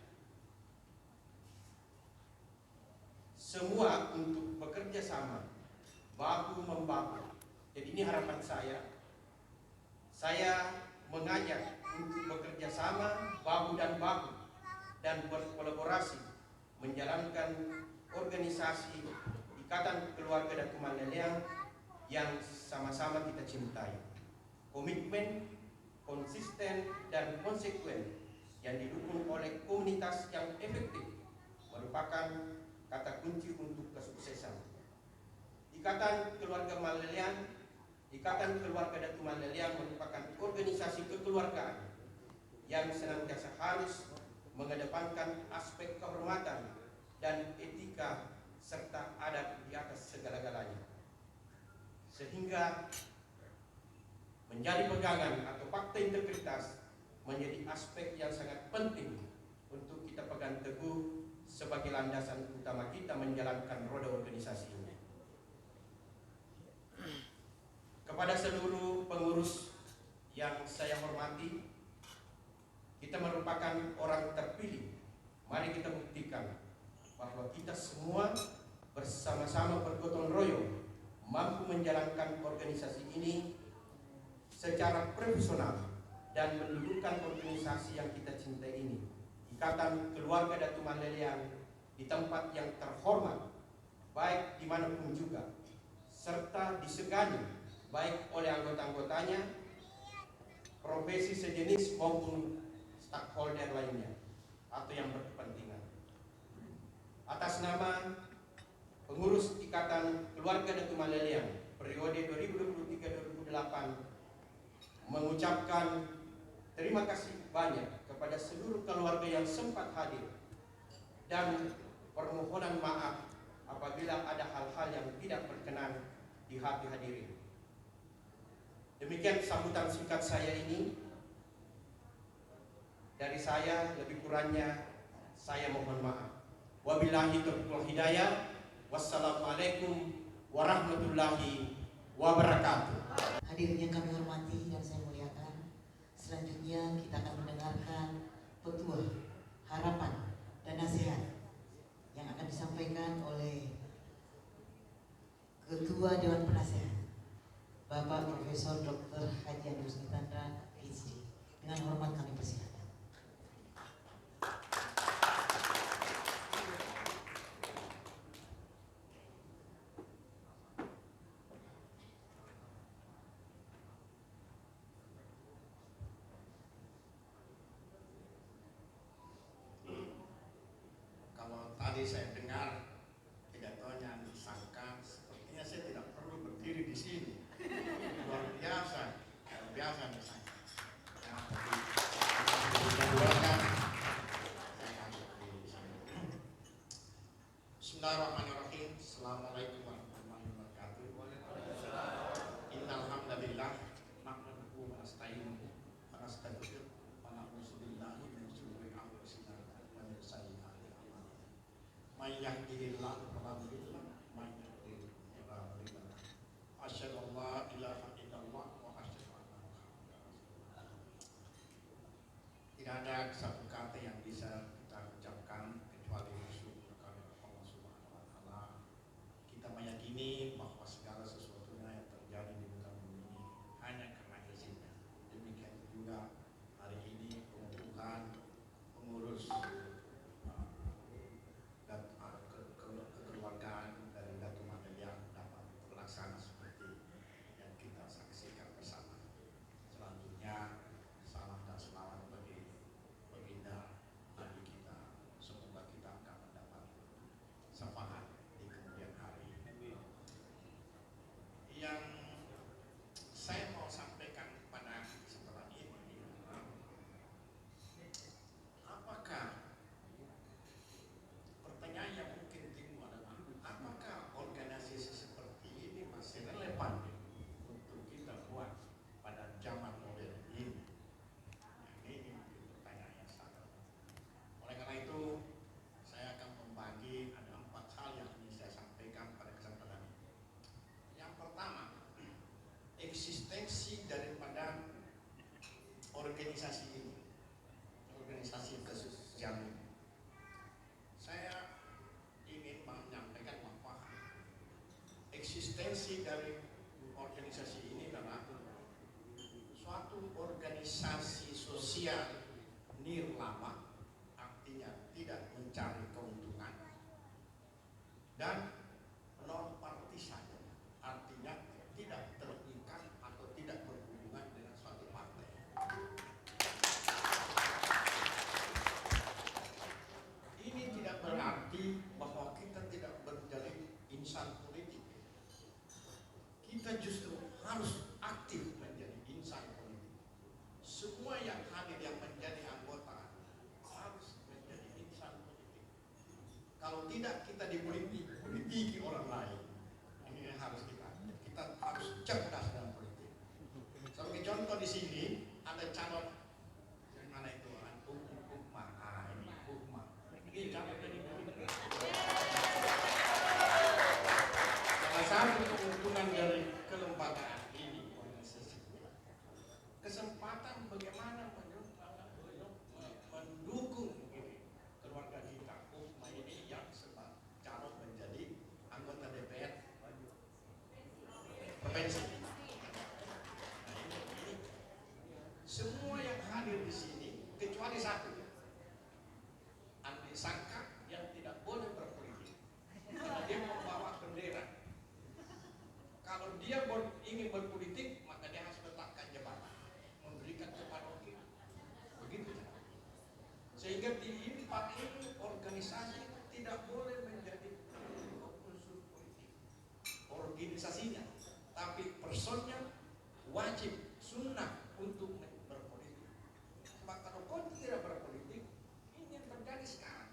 semua untuk bekerja sama, bahu membahu. Jadi ini harapan saya. Saya mengajak untuk bekerja sama, bahu dan bahu, dan berkolaborasi menjalankan organisasi Ikatan Keluarga Datu Maleliang yang sama-sama kita cintai. Komitmen, konsisten, dan konsekuen yang didukung oleh komunitas yang efektif merupakan kata kunci untuk kesuksesan. Ikatan Keluarga Maleliang, Ikatan Keluarga Datu Maleliang merupakan organisasi kekeluargaan yang senantiasa harus mengedepankan aspek kehormatan dan etika serta adat di atas segala-galanya, sehingga menjadi pegangan atau fakta integritas menjadi aspek yang sangat penting untuk kita pegang teguh sebagai landasan utama kita menjalankan roda organisasi ini. Kepada seluruh pengurus yang saya hormati, kita merupakan orang terpilih. Mari kita buktikan bahwa kita semua bersama-sama bergotong royong mampu menjalankan organisasi ini secara profesional dan mendudukkan organisasi yang kita cintai ini, Ikatan Keluarga Datu Maleliang, di tempat yang terhormat baik dimanapun juga, serta disegani baik oleh anggota-anggotanya, profesi sejenis maupun stakeholder lainnya atau yang berkepentingan. Atas nama pengurus Ikatan Keluarga Datu Maleliang periode 2023-2028 mengucapkan terima kasih banyak kepada seluruh keluarga yang sempat hadir dan permohonan maaf apabila ada hal-hal yang tidak berkenan di hati hadirin. Demikian sambutan singkat saya ini. Dari saya, lebih kurangnya saya mohon maaf. Wabillahi taufiq wal hidayah. Wassalamualaikum warahmatullahi wabarakatuh. Hadirin yang kami hormati dan saya muliakan, selanjutnya kita akan mendengarkan petuah, harapan, dan nasihat yang akan disampaikan oleh Ketua Dewan Penasehat Bapak Profesor Dr. Haji Andrus Nitandra, PhD. Dengan hormat kami persilakan. Kalau tadi saya dengar pidatonya disangka sepertinya saya tidak perlu berdiri di sini. Luar may yahdihillahu fala mudilla lahu, may yudlil fala hadiya lahu. Asyhadu an la ilaha illallah wa asyhadu anna Muhammadar Rasulullah. Tidak ada satu kata yang bisa kita ucapkan kecuali bersyukur kepada Allah Subhanahu wa taala. Kita meyakini bahwa segala sesuatunya yang terjadi di muka bumi ini hanya karena izinnya. Demikian juga hari ini pengukuhan pengurus dan kekeluargaan dari Datuk Mandeliang dapat terlaksana seperti yang kita saksikan bersama. Selanjutnya salam dan selamat bagi baginda Nabi kita. Semoga kita akan mendapat syafaat di kemudian hari. Yang saya mau sampaikan pada kesempatan ini, apakah pertanyaan yang mungkin timbul adalah apakah organisasi seperti ini masih relevan untuk kita buat pada zaman modern ini? Ini mungkin pertanyaan yang sangat. Oleh karena itu, saya akan membagi ada 4 hal yang ingin saya sampaikan pada kesempatan ini. Yang pertama, eksistensi daripada organisasi ini, organisasi kesosial ini. Saya ingin menyampaikan bahwa eksistensi dari organisasi ini adalah suatu organisasi sosial nirlaba, artinya tidak mencari keuntungan, dan non partisan, artinya tidak terikat atau tidak berhubungan dengan suatu partai. Ini tidak berarti bahwa kita tidak menjadi insan politik. Kita justru harus aktif menjadi insan politik. Semua yang hadir yang menjadi anggota harus menjadi insan politik. Kalau tidak, kita dipolitiki orang lain. Ini yang harus kita harus cerdas dalam politik. Sebagai contoh di sini ada calon yang mana itu Ukma. Ini Ukma. Ini calon dari salah satu keuntungan dari kelembagaan ini organisasi kesempatan bagaimana mendukung keluarga kita Ukma ini yang sebab calon menjadi anggota DPR provinsi. Semua yang hadir di sini kecuali satu, Andi Sangka, yang tidak boleh berpolitik karena dia membawa bendera. Kalau dia ingin berpolitik, maka dia harus letakkan jabatan, memberikan kepada wakil. Begitu. Sehingga di 4 ini organisasi tidak boleh menjadi unsur politik organisasinya, tapi personnya wajib sunnah untuk berpolitik. Sebab kalau kau tidak berpolitik, ini yang terjadi sekarang.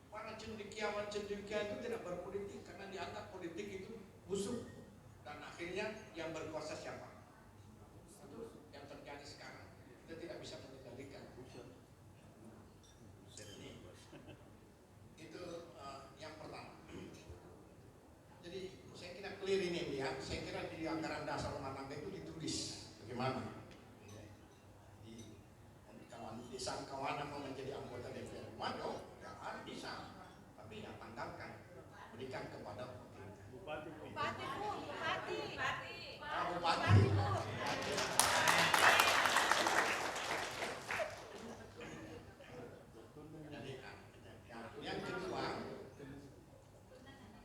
Para cendekiawan itu tidak berpolitik karena dianggap politik itu busuk, dan akhirnya yang berkuasa siapa? Itu yang terjadi sekarang. Kita tidak bisa mengendalikan. Itu yang pertama. Jadi saya kira clear ini ya. Saya kira di anggaran dasar rumah tangga itu ditulis bagaimana di sangkawana mau menjadi anggota DPR. Waduh, ya bisa, tapi ya tanggalkan, berikan kepada bupati. Yang kedua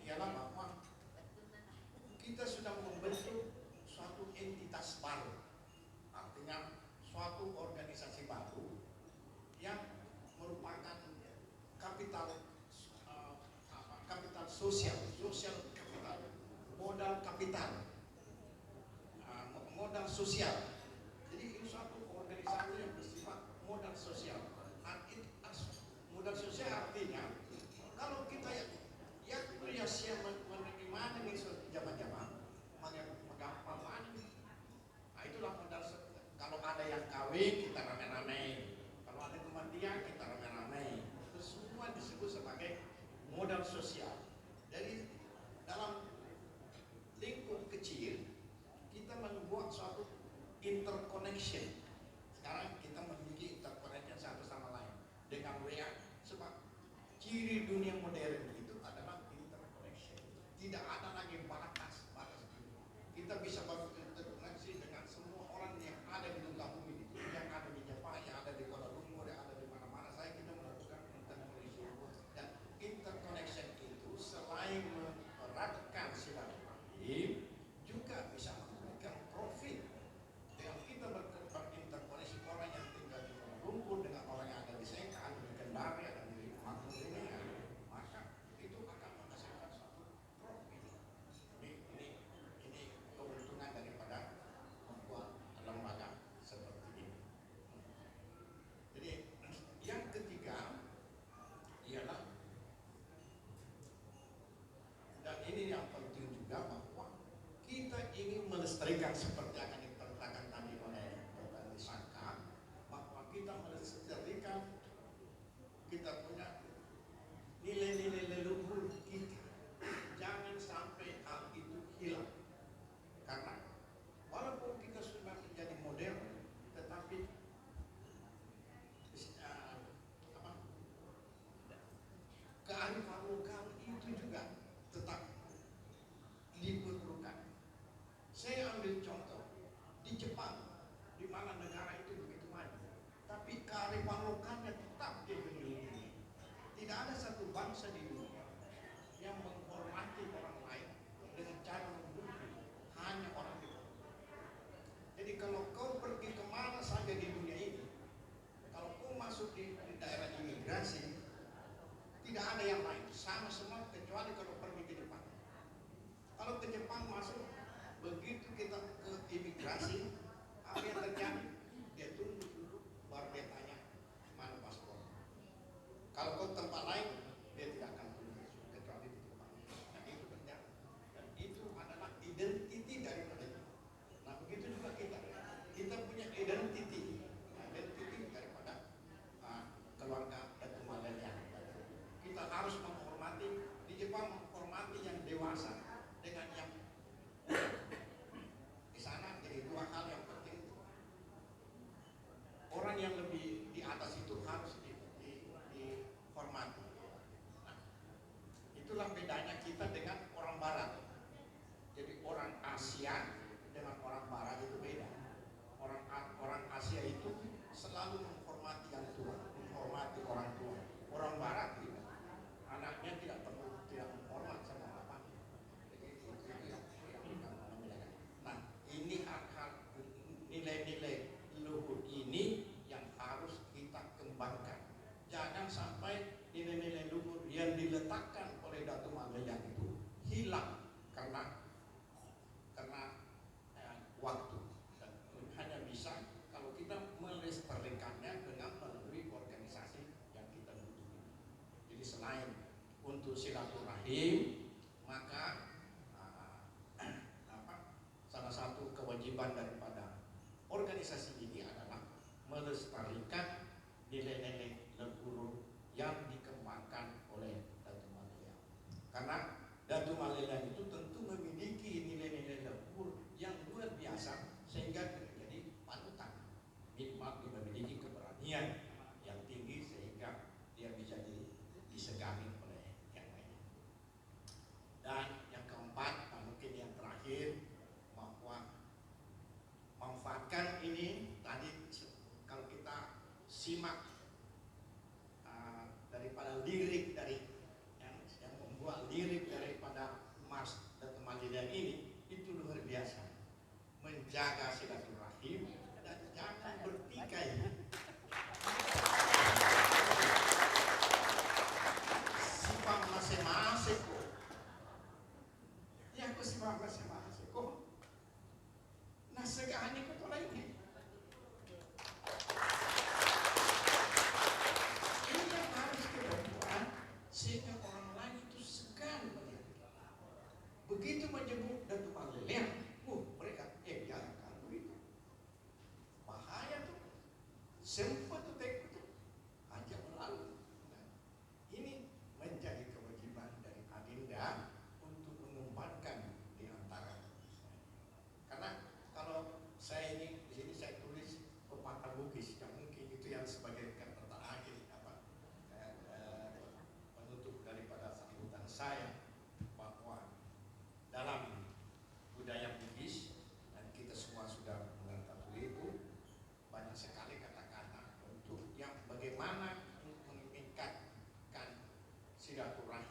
ialah bahwa kita sudah membentuk suatu entitas baru, artinya suatu organisasi baru yang merupakan kapital sosial kapital, modal kapital, modal sosial. Jadi ini suatu organisasi yang bersifat modal sosial. Modal sosial artinya kalau kita yang siap menerima dengan zaman-zaman menggampang. Nah itulah modal. Kalau ada yang kawin kita rame-rame, kalau ada kematian kita rame-rame. Itu semua disebut sebagai modal modal sosial. Dari dalam lingkup kecil kita membuat suatu interconnection. Sekarang kita memiliki interconnection satu sama lain dengan WA, sebab ciri dunia modern itu adalah interconnection. Tidak ada lagi batas. Kita bisa berinteraksi dengan semua orang yang ada di muka bumi, yang ada di Jepang, yang ada di Kuala Lumpur, yang ada di mana-mana. Saya kita melakukan interconnection. Dan interconnection itu selain meneratkan silaturahim, juga bisa memberikan profit. Dengan kita berinterkoneksi orang yang tinggal di Kuala Lumpur dengan orang yang ada di Sengkang, di Kendari, ada di Makmur, maka itu akan menghasilkan suatu profit. Ini keuntungan daripada membuat lembaga seperti ini. Jadi yang ketiga ialah, dan ini yang penting juga, bahwa kita ingin melestarikan seperti akan dikatakan tadi oleh Bapak Saka, bahwa kita melestarikan kita punya nilai-nilai leluhur kita. Jangan sampai hal itu hilang. Karena walaupun kita sudah menjadi modern, tetapi kearifan lokal itu juga tetap diperlukan. Saya ambil contoh di Jepang, di mana negara itu begitu maju, tapi kearifan lokalnya tetap dilindungi. Tidak ada satu bangsa di dunia yang menghormati orang lain dengan cara membunuh hanya orang itu. Jadi kalau kau pergi kemana saja di dunia ini, kalau kau masuk di daerah imigrasi, tidak ada yang lain, sama semua, kecuali kalau pergi ke Jepang. Kalau ke Jepang masuk, begitu kita ke imigrasi, apa yang terjadi? Dia tunduk dulu, baru dia tanya mana paspor. Kalau ke tempat lain, dia tidak akan tunduk, kecuali di Jepang. Dan itu terjadi. Dan itu adalah identiti daripada kita. Nah begitu juga kita punya identiti daripada keluarga Datu Malelian. Kita harus menghormati, di Jepang menghormati yang dewasa dengan yang di sana. Jadi dua hal yang penting, orang yang lebih di atas itu harus dihormati. Nah, itulah bedanya kita dengan orang Barat. Jadi orang Asia dengan orang Barat itu beda. Orang Asia itu selalu menghormati yang tua, menghormati orang tua. Orang Barat tidak. Anaknya tidak perlu, tidak menghormat sama bapak. Jadi itu yang membedakan. Nah, ini hal-hal nilai-nilai luhur ini yang harus kita kembangkan. Jangan sampai nilai-nilai luhur yang diletakkan oleh Datu Malelian itu hilang karena waktu. Dan hanya bisa kalau kita melestarikannya dengan melalui organisasi yang kita butuhkan. Jadi selain untuk silaturahim, maka salah satu kewajiban daripada organisasi ini adalah melestarikan nilai-nilai leluhur yang dikembangkan oleh Datu Malelian. Karena Datu Malelian itu tentu memiliki nilai-nilai leluhur yang luar biasa, sehingga menjadi panutan. Minimal dia memiliki keberanian yang tinggi sehingga dia bisa disegani oleh yang lain. Dan yang keempat, mungkin yang terakhir, bahwa manfaatkan ini tadi kalau kita simak daripada lirik dari yang membuat lirik daripada Mas Datu Malelian ini, itu luar biasa. Menjaga silaturahim dan jangan bertikai. Sifat masing-masing kok. Ya aku sifat masing-masing kok. Nah segani kok lagi. Ini yang harus kita buat sehingga orang lain itu segan melihat. Begitu menyebut Datu Malelian, mereka jangan kalau itu bahaya tuh, sempat tuh tek tuh aja melalui. Nah, ini menjadi kewajiban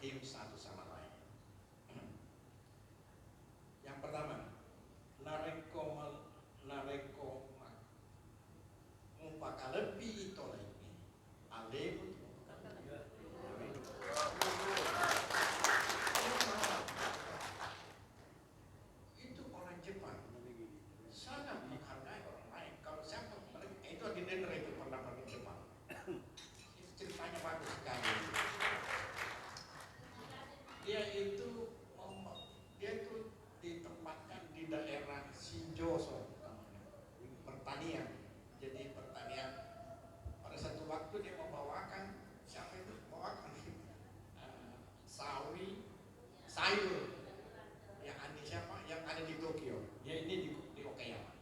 rahim satu sama lain. Yang pertama, nareko mumpakalepi itu lagi. Alemu itu orang Jepang sangat menghargai orang lain. Kalau siapa itu Adinendra itu pernah pergi Jepang. Itu ceritanya bagus sekali. Dia itu ditempatkan di daerah Shinjoso, pertanian. Jadi pertanian pada satu waktu dia membawakan siapa itu membawakan sayur yang ada siapa yang ada di Tokyo. Ya ini di Okayama.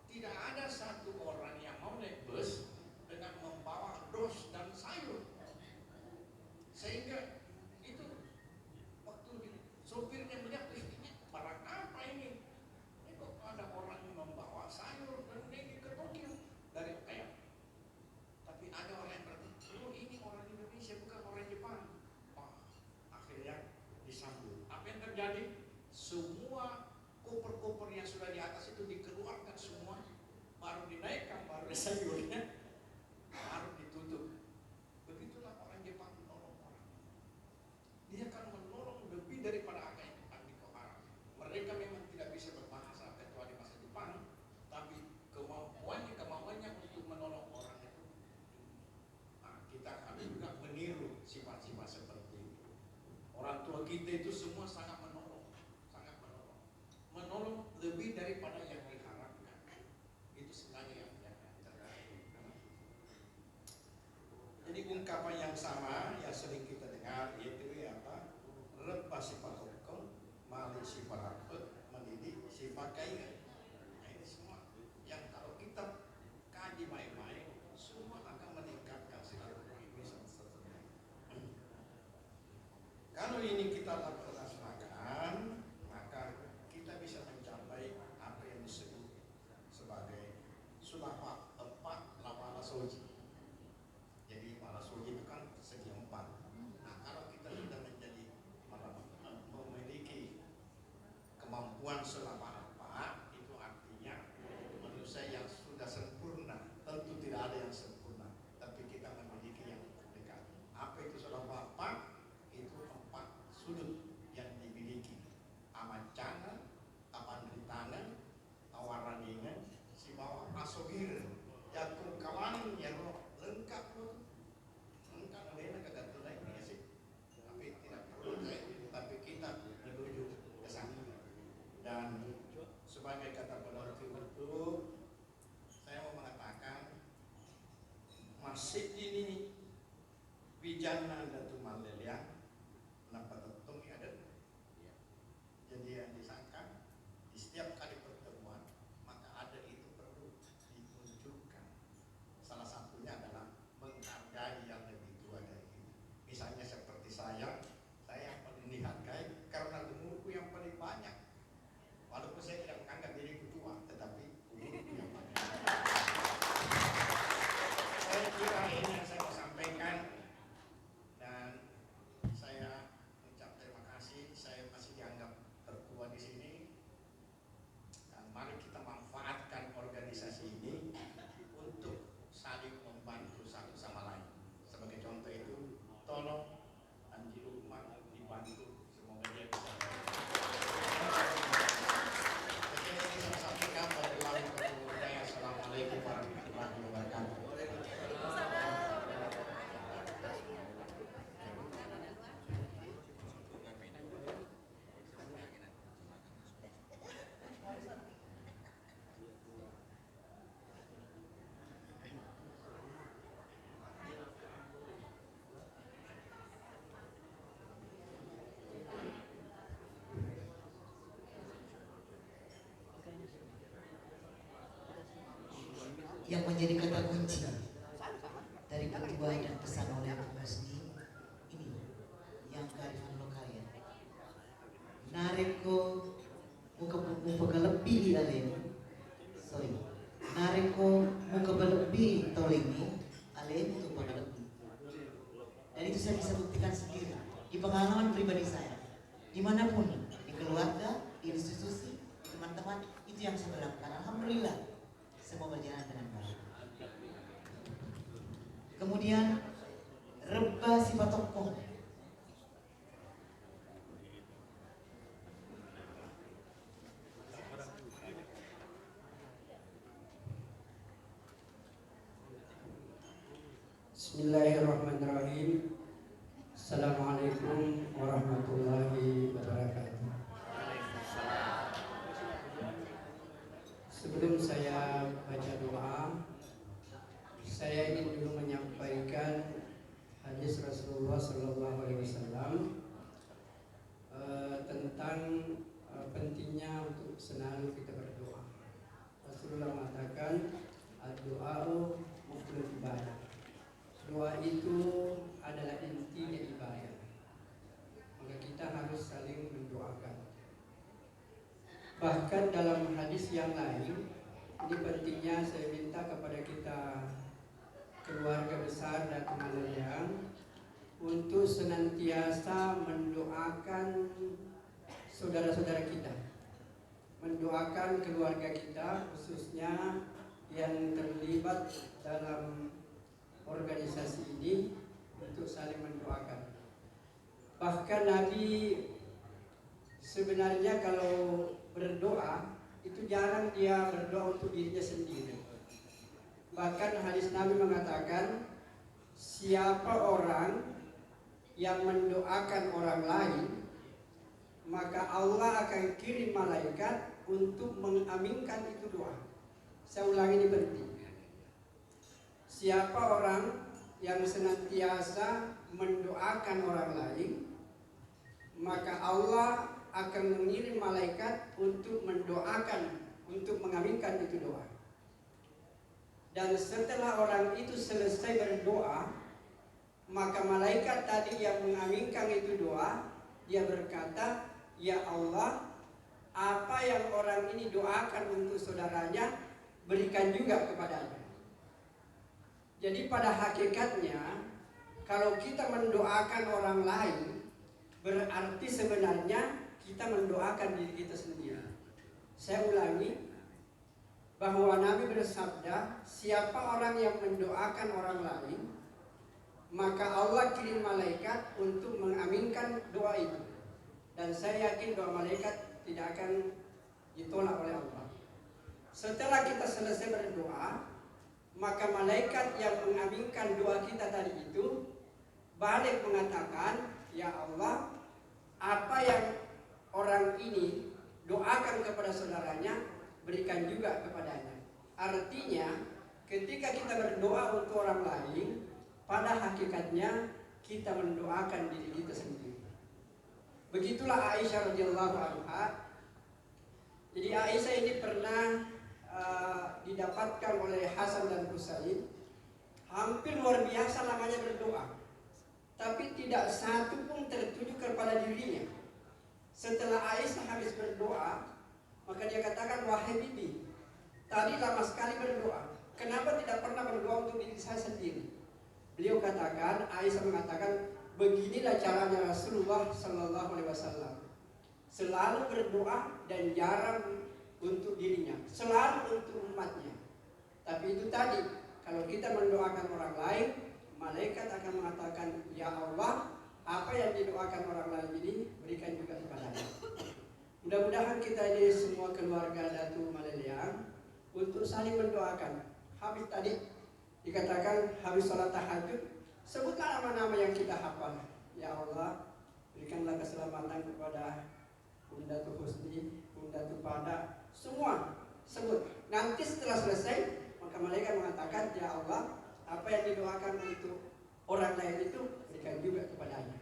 Tidak ada satu orang yang mau naik bus dengan membawa dos dan sayur, sehingga itu waktu sopirnya melihat ini barang apa ini? Ini kok ada orang yang membawa sayur dan ini ke Tokyo dari Okayama. Tapi ada orang yang berkata, oh ini orang Indonesia bukan orang Jepang. Wah, akhirnya disambut. Apa yang terjadi? Semua koper-koper yang sudah di atas itu dikeluarkan semua, baru dinaikkan, baru sayurnya, baru ditutup. Begitulah orang Jepang menolong orang. Dia akan menolong lebih daripada apa yang Jepang di Kohara. Mereka memang tidak bisa berbahasa kecuali bahasa Jepang, tapi kemauannya untuk menolong orang itu. Nah, kita harus juga meniru sifat-sifat seperti itu. Orang tua kita itu semua sangat menolong, menolong lebih daripada yang diharapkan. Itu sebenarnya yang terjadi. Jadi ungkapan yang sama yang sering kita dengar yaitu apa? Lepas sifat hukum, mali sifat hakut, mendidik sifat kaya. Nah, ini semua yang kalau kita kaji baik-baik, semua akan meningkatkan silaturahmi. Kalau ini kita laksanakan, maka kita bisa mencapai apa yang disebut sebagai sulapa 4 lapala soji. Jadi pala soji itu kan segi 4. Nah, kalau kita sudah memiliki kemampuan sulapa 4, itu artinya manusia yang sudah sempurna. Tentu tidak ada yang sempurna, tapi kita memiliki yang dekat. Apa itu sulapa 4? Itu 4 sudut yang dimiliki. Amacana, apandritangan, awaraningan, si bawah asogir, yakung kawanin, yang lengkap loh. Lengkap mereka kagak tunai ya sih. Tapi tidak perlu tapi kita menuju ke sana. Dan sebagai kata penutup itu, saya mau mengatakan masjid ini Wijana Datu Maldelia nampak tentu ada. Jadi yang disangka di setiap kali pertemuan maka ada itu perlu ditunjukkan. Salah satunya adalah menghargai yang lebih tua dari kita. Misalnya seperti saya yang paling dihargai karena umurku yang paling banyak. Walaupun saya tidak menganggap diriku tua, tetapi umurku yang paling banyak. Saya kira ini yang saya mau sampaikan. Dan saya ucap terima kasih. Saya masih dianggap tertua di sini. Dan mari kita manfaatkan organisasi ini untuk saling membantu satu sama lain. Sebagai contoh itu, tolong Anji Lukman dibantu. Semoga dia bisa. Oke, ini saya sampaikan dari Lalu Budaya. Assalamualaikum warahmatullahi wabarakatuh. Yang menjadi kata kunci dari ketua dan pesan oleh Ibu Musni ini yang kearifan lokal ya. Nareko muka lebih alem, nareko muka lebih tolingi alem untuk lebih. Dan itu bisa saya buktikan sendiri di pengalaman pribadi saya. Dimanapun, di keluarga, di institusi, di teman-teman, itu yang saya lakukan. Alhamdulillah, semua berjalan dengan baik. Kemudian, reba sifat tokoh. Bismillahirrahmanirrahim. Assalamualaikum warahmatullahi wabarakatuh. Sebelum saya baca doa, saya ingin dulu menyampaikan hadis Rasulullah Sallallahu Alaihi Wasallam tentang pentingnya untuk selalu kita berdoa. Rasulullah mengatakan, "Doa muflul ibadah." Doa itu adalah intinya ibadah. Maka kita harus saling mendoakan. Bahkan dalam hadis yang lain, ini pentingnya saya minta kepada kita keluarga besar dan teman-teman untuk senantiasa mendoakan saudara-saudara kita, mendoakan keluarga kita, khususnya yang terlibat dalam organisasi ini, untuk saling mendoakan. Bahkan Nabi sebenarnya kalau berdoa itu jarang dia berdoa untuk dirinya sendiri. Bahkan hadis Nabi mengatakan, siapa orang yang mendoakan orang lain, maka Allah akan kirim malaikat untuk mengaminkan itu doa. Saya ulangi, ini penting. Siapa orang yang senantiasa mendoakan orang lain, maka Allah akan mengirim malaikat untuk mendoakan, untuk mengaminkan itu doa. Dan setelah orang itu selesai berdoa, maka malaikat tadi yang mengaminkan itu doa, dia berkata, "Ya Allah, apa yang orang ini doakan untuk saudaranya, berikan juga kepadanya." Jadi pada hakikatnya, kalau kita mendoakan orang lain, berarti sebenarnya kita mendoakan diri kita sendiri. Saya ulangi, bahwa Nabi bersabda, siapa orang yang mendoakan orang lain, maka Allah kirim malaikat untuk mengaminkan doa itu. Dan saya yakin doa malaikat tidak akan ditolak oleh Allah. Setelah kita selesai berdoa, maka malaikat yang mengaminkan doa kita tadi itu balik mengatakan, "Ya Allah, apa yang orang ini doakan kepada saudaranya, berikan juga kepadanya." Artinya, ketika kita berdoa untuk orang lain, pada hakikatnya kita mendoakan diri kita sendiri. Begitulah Aisyah radhiyallahu anha. Jadi Aisyah ini pernah didapatkan oleh Hasan dan Husain, hampir luar biasa namanya berdoa, tapi tidak satu pun tertuju kepada dirinya. Setelah Aisyah habis berdoa, maka dia katakan, "Wahai bibi, tadi lama sekali berdoa, kenapa tidak pernah berdoa untuk diri saya sendiri?" Beliau katakan, Aisyah mengatakan, beginilah caranya Rasulullah Sallallahu Alaihi Wasallam, selalu berdoa dan jarang untuk dirinya, selalu untuk umatnya. Tapi itu tadi, kalau kita mendoakan orang lain, malaikat akan mengatakan, "Ya Allah, apa yang didoakan orang lain ini, berikan juga kepadanya." Mudah-mudahan kita ini semua keluarga Datu Maleliang untuk saling mendoakan. Habis tadi dikatakan, habis sholat tahajud, sebutlah nama-nama yang kita hafal. Ya Allah, berikanlah keselamatan kepada Bunda Tu Husni, Bunda Tu Pada, semua sebut. Nanti setelah selesai, maka malaikat mengatakan, "Ya Allah, apa yang didoakan untuk orang lain itu, berikan juga kepadanya."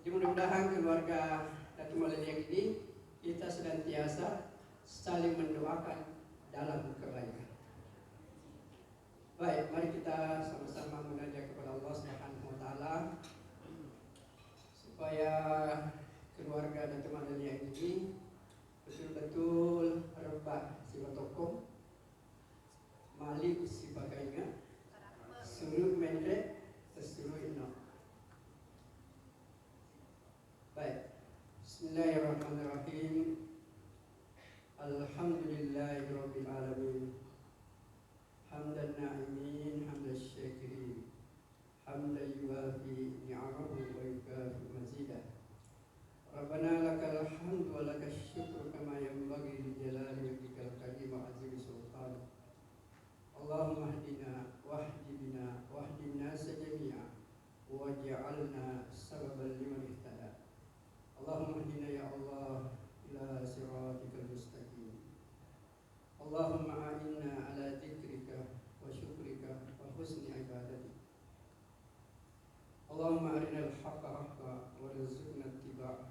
Jadi mudah-mudahan keluarga Datu Maleliang ini, kita senantiasa saling mendoakan dalam kebaikan. Baik, mari kita sama-sama munajat kepada Allah Subhanahu wa taala supaya keluarga Datu Maleliang ini betul-betul rebah sifat tokoh, malik sifat kainga, suruh mendre, sesuruh ino. الناعمين حمد الشاكرين حمدا يوافي نعمه ويكافئ مزيده. ربنا لك الحمد ولك الشكر كما ينبغي لجلال وجهك الكريم وعظيم سلطانك. اللهم اهدنا واهد بنا واهد الناس جميعا واجعلنا سببا لمن اهتدى. اللهم اهدنا يا الله إلى صراطك المستقيم. اللهم أعنا على ذكرك وشكرك وحسن عبادتك. اللهم أرنا الحق حقا وارزقنا اتباعه.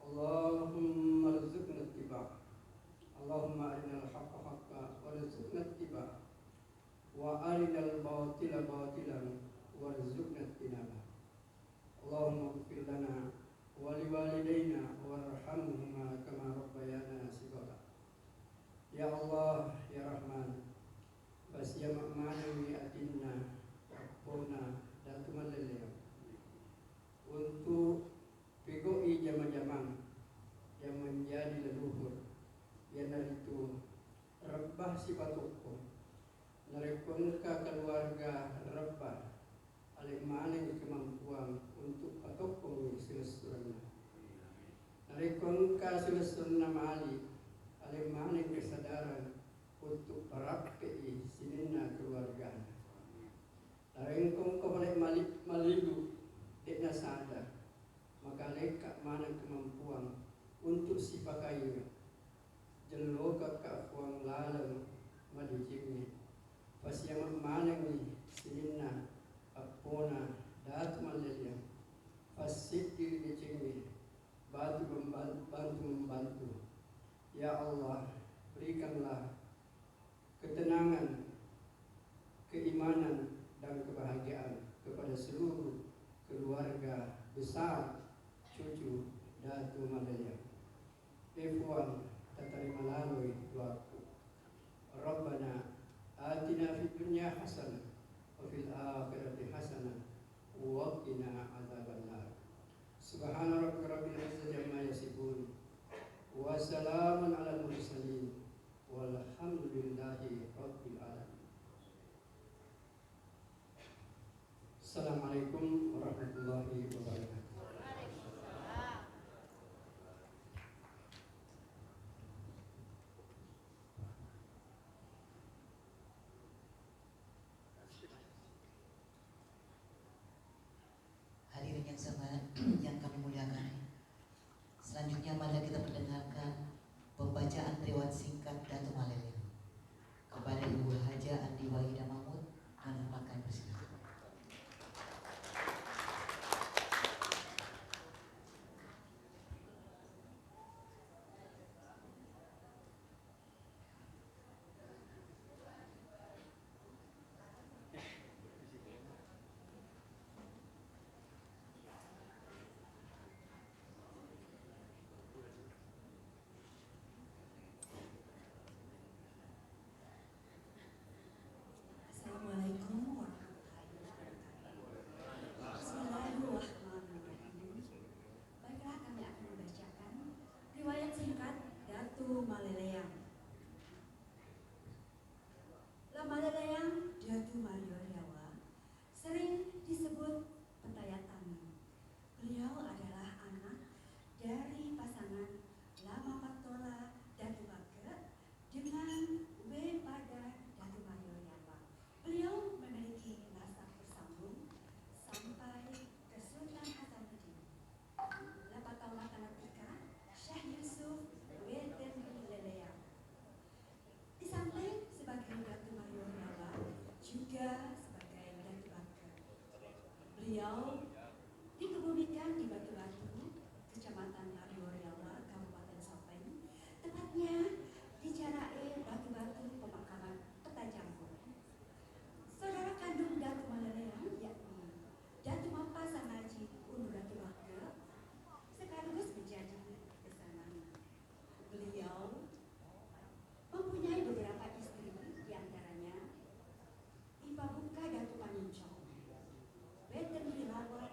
اللهم ارزقنا اتباعه. اللهم أرنا الحق حقا وارزقنا اتباعه وأرنا الباطل باطلا وارزقنا اجتنابه. اللهم اغفر لنا ولوالدينا وارحمهما كما ربيانا صغارا. Ya Allah, ya Rahman, Basya Ma'manawi Adinna Rabbona Datu Malalaya untuk pegoi jama-jama yang menjadi leluhur yang itu Rabbah sifatukum narekonka keluarga Rabbah alimane kemampuan untuk patukum silaturahmi narekonka silaturahmi mali alimane kesadaran untuk merapi sinina keluarga. Narengkong kepada malidu dekna sadar maka leka mana kemampuan untuk si pakainya jeloka kafuang lalang madijingnya pasyama mana ni sinina apona datu malalia pasiti dijingnya bantu membantu. Ya Allah, berikanlah ketenangan, keimanan dan kebahagiaan kepada seluruh keluarga besar cucu Datu Malalaya. Ikhwan terima melalui doaku. Rabbana atina fid dunya hasanah wa fil akhirati hasanah wa qina adzabannar. Subhana rabbika rabbil izzati amma yasifun. Wassalamun ala mursalin walhamdulillahi rabbil alamin. Assalamualaikum warahmatullahi wabarakatuh. Hadirin yang kami muliakan, selanjutnya mari kita mendengarkan pembacaan riwayat singkat Datu Malalaya kepada Ibu Haja Andi Wahidah Mahmud dan makan bersama. Assalamualaikum warahmatullahi wabarakatuh. Bismillahirrahmanirrahim. Baiklah, kami akan membacakan riwayat singkat Datu Malalaya. Malalaya Datu Mario Riawa sering disebut Petayatan. Beliau adalah anak dari pasangan Lama Patola Datu Bake dengan W pada Datu Mario Riawa. Beliau memiliki nasab bersambung sampai ke Sultan Hasanuddin. Lapataulah Tanatika, Syekh Yusuf Weten Lelea. Di samping sebagai Datu Mario Riawa, juga sebagai Datu Bake. Beliau dikebumikan di Batu-Batu, Kecamatan Mario Riawa, Kabupaten Sopeng, tepatnya di Jarae Batu-Batu Pemakaman Petajangkung. Saudara kandung Datu Malalaya yakni Datu Mapa Sangaji Unu Datu Bake sekaligus menjadi pesanan. Beliau mempunyai beberapa istri, diantaranya Ipa Buka Datu Panincong, Beten Hilawa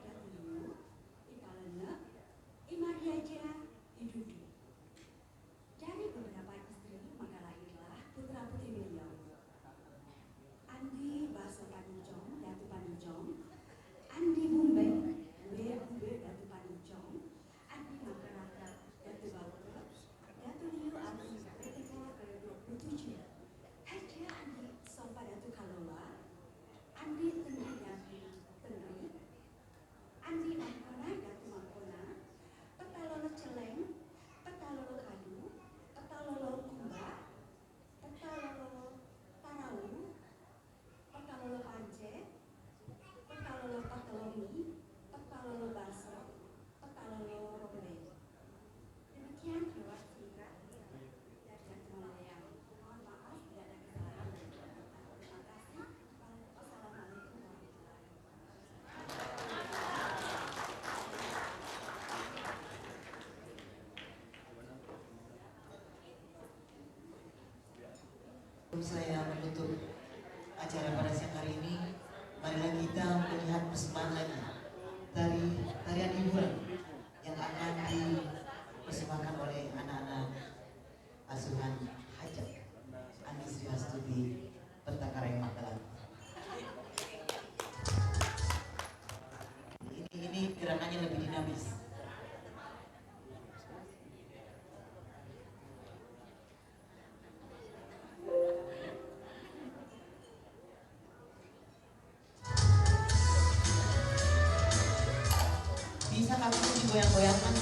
goyang-goyangkan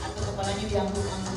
atau kepalanya dianggut-anggut.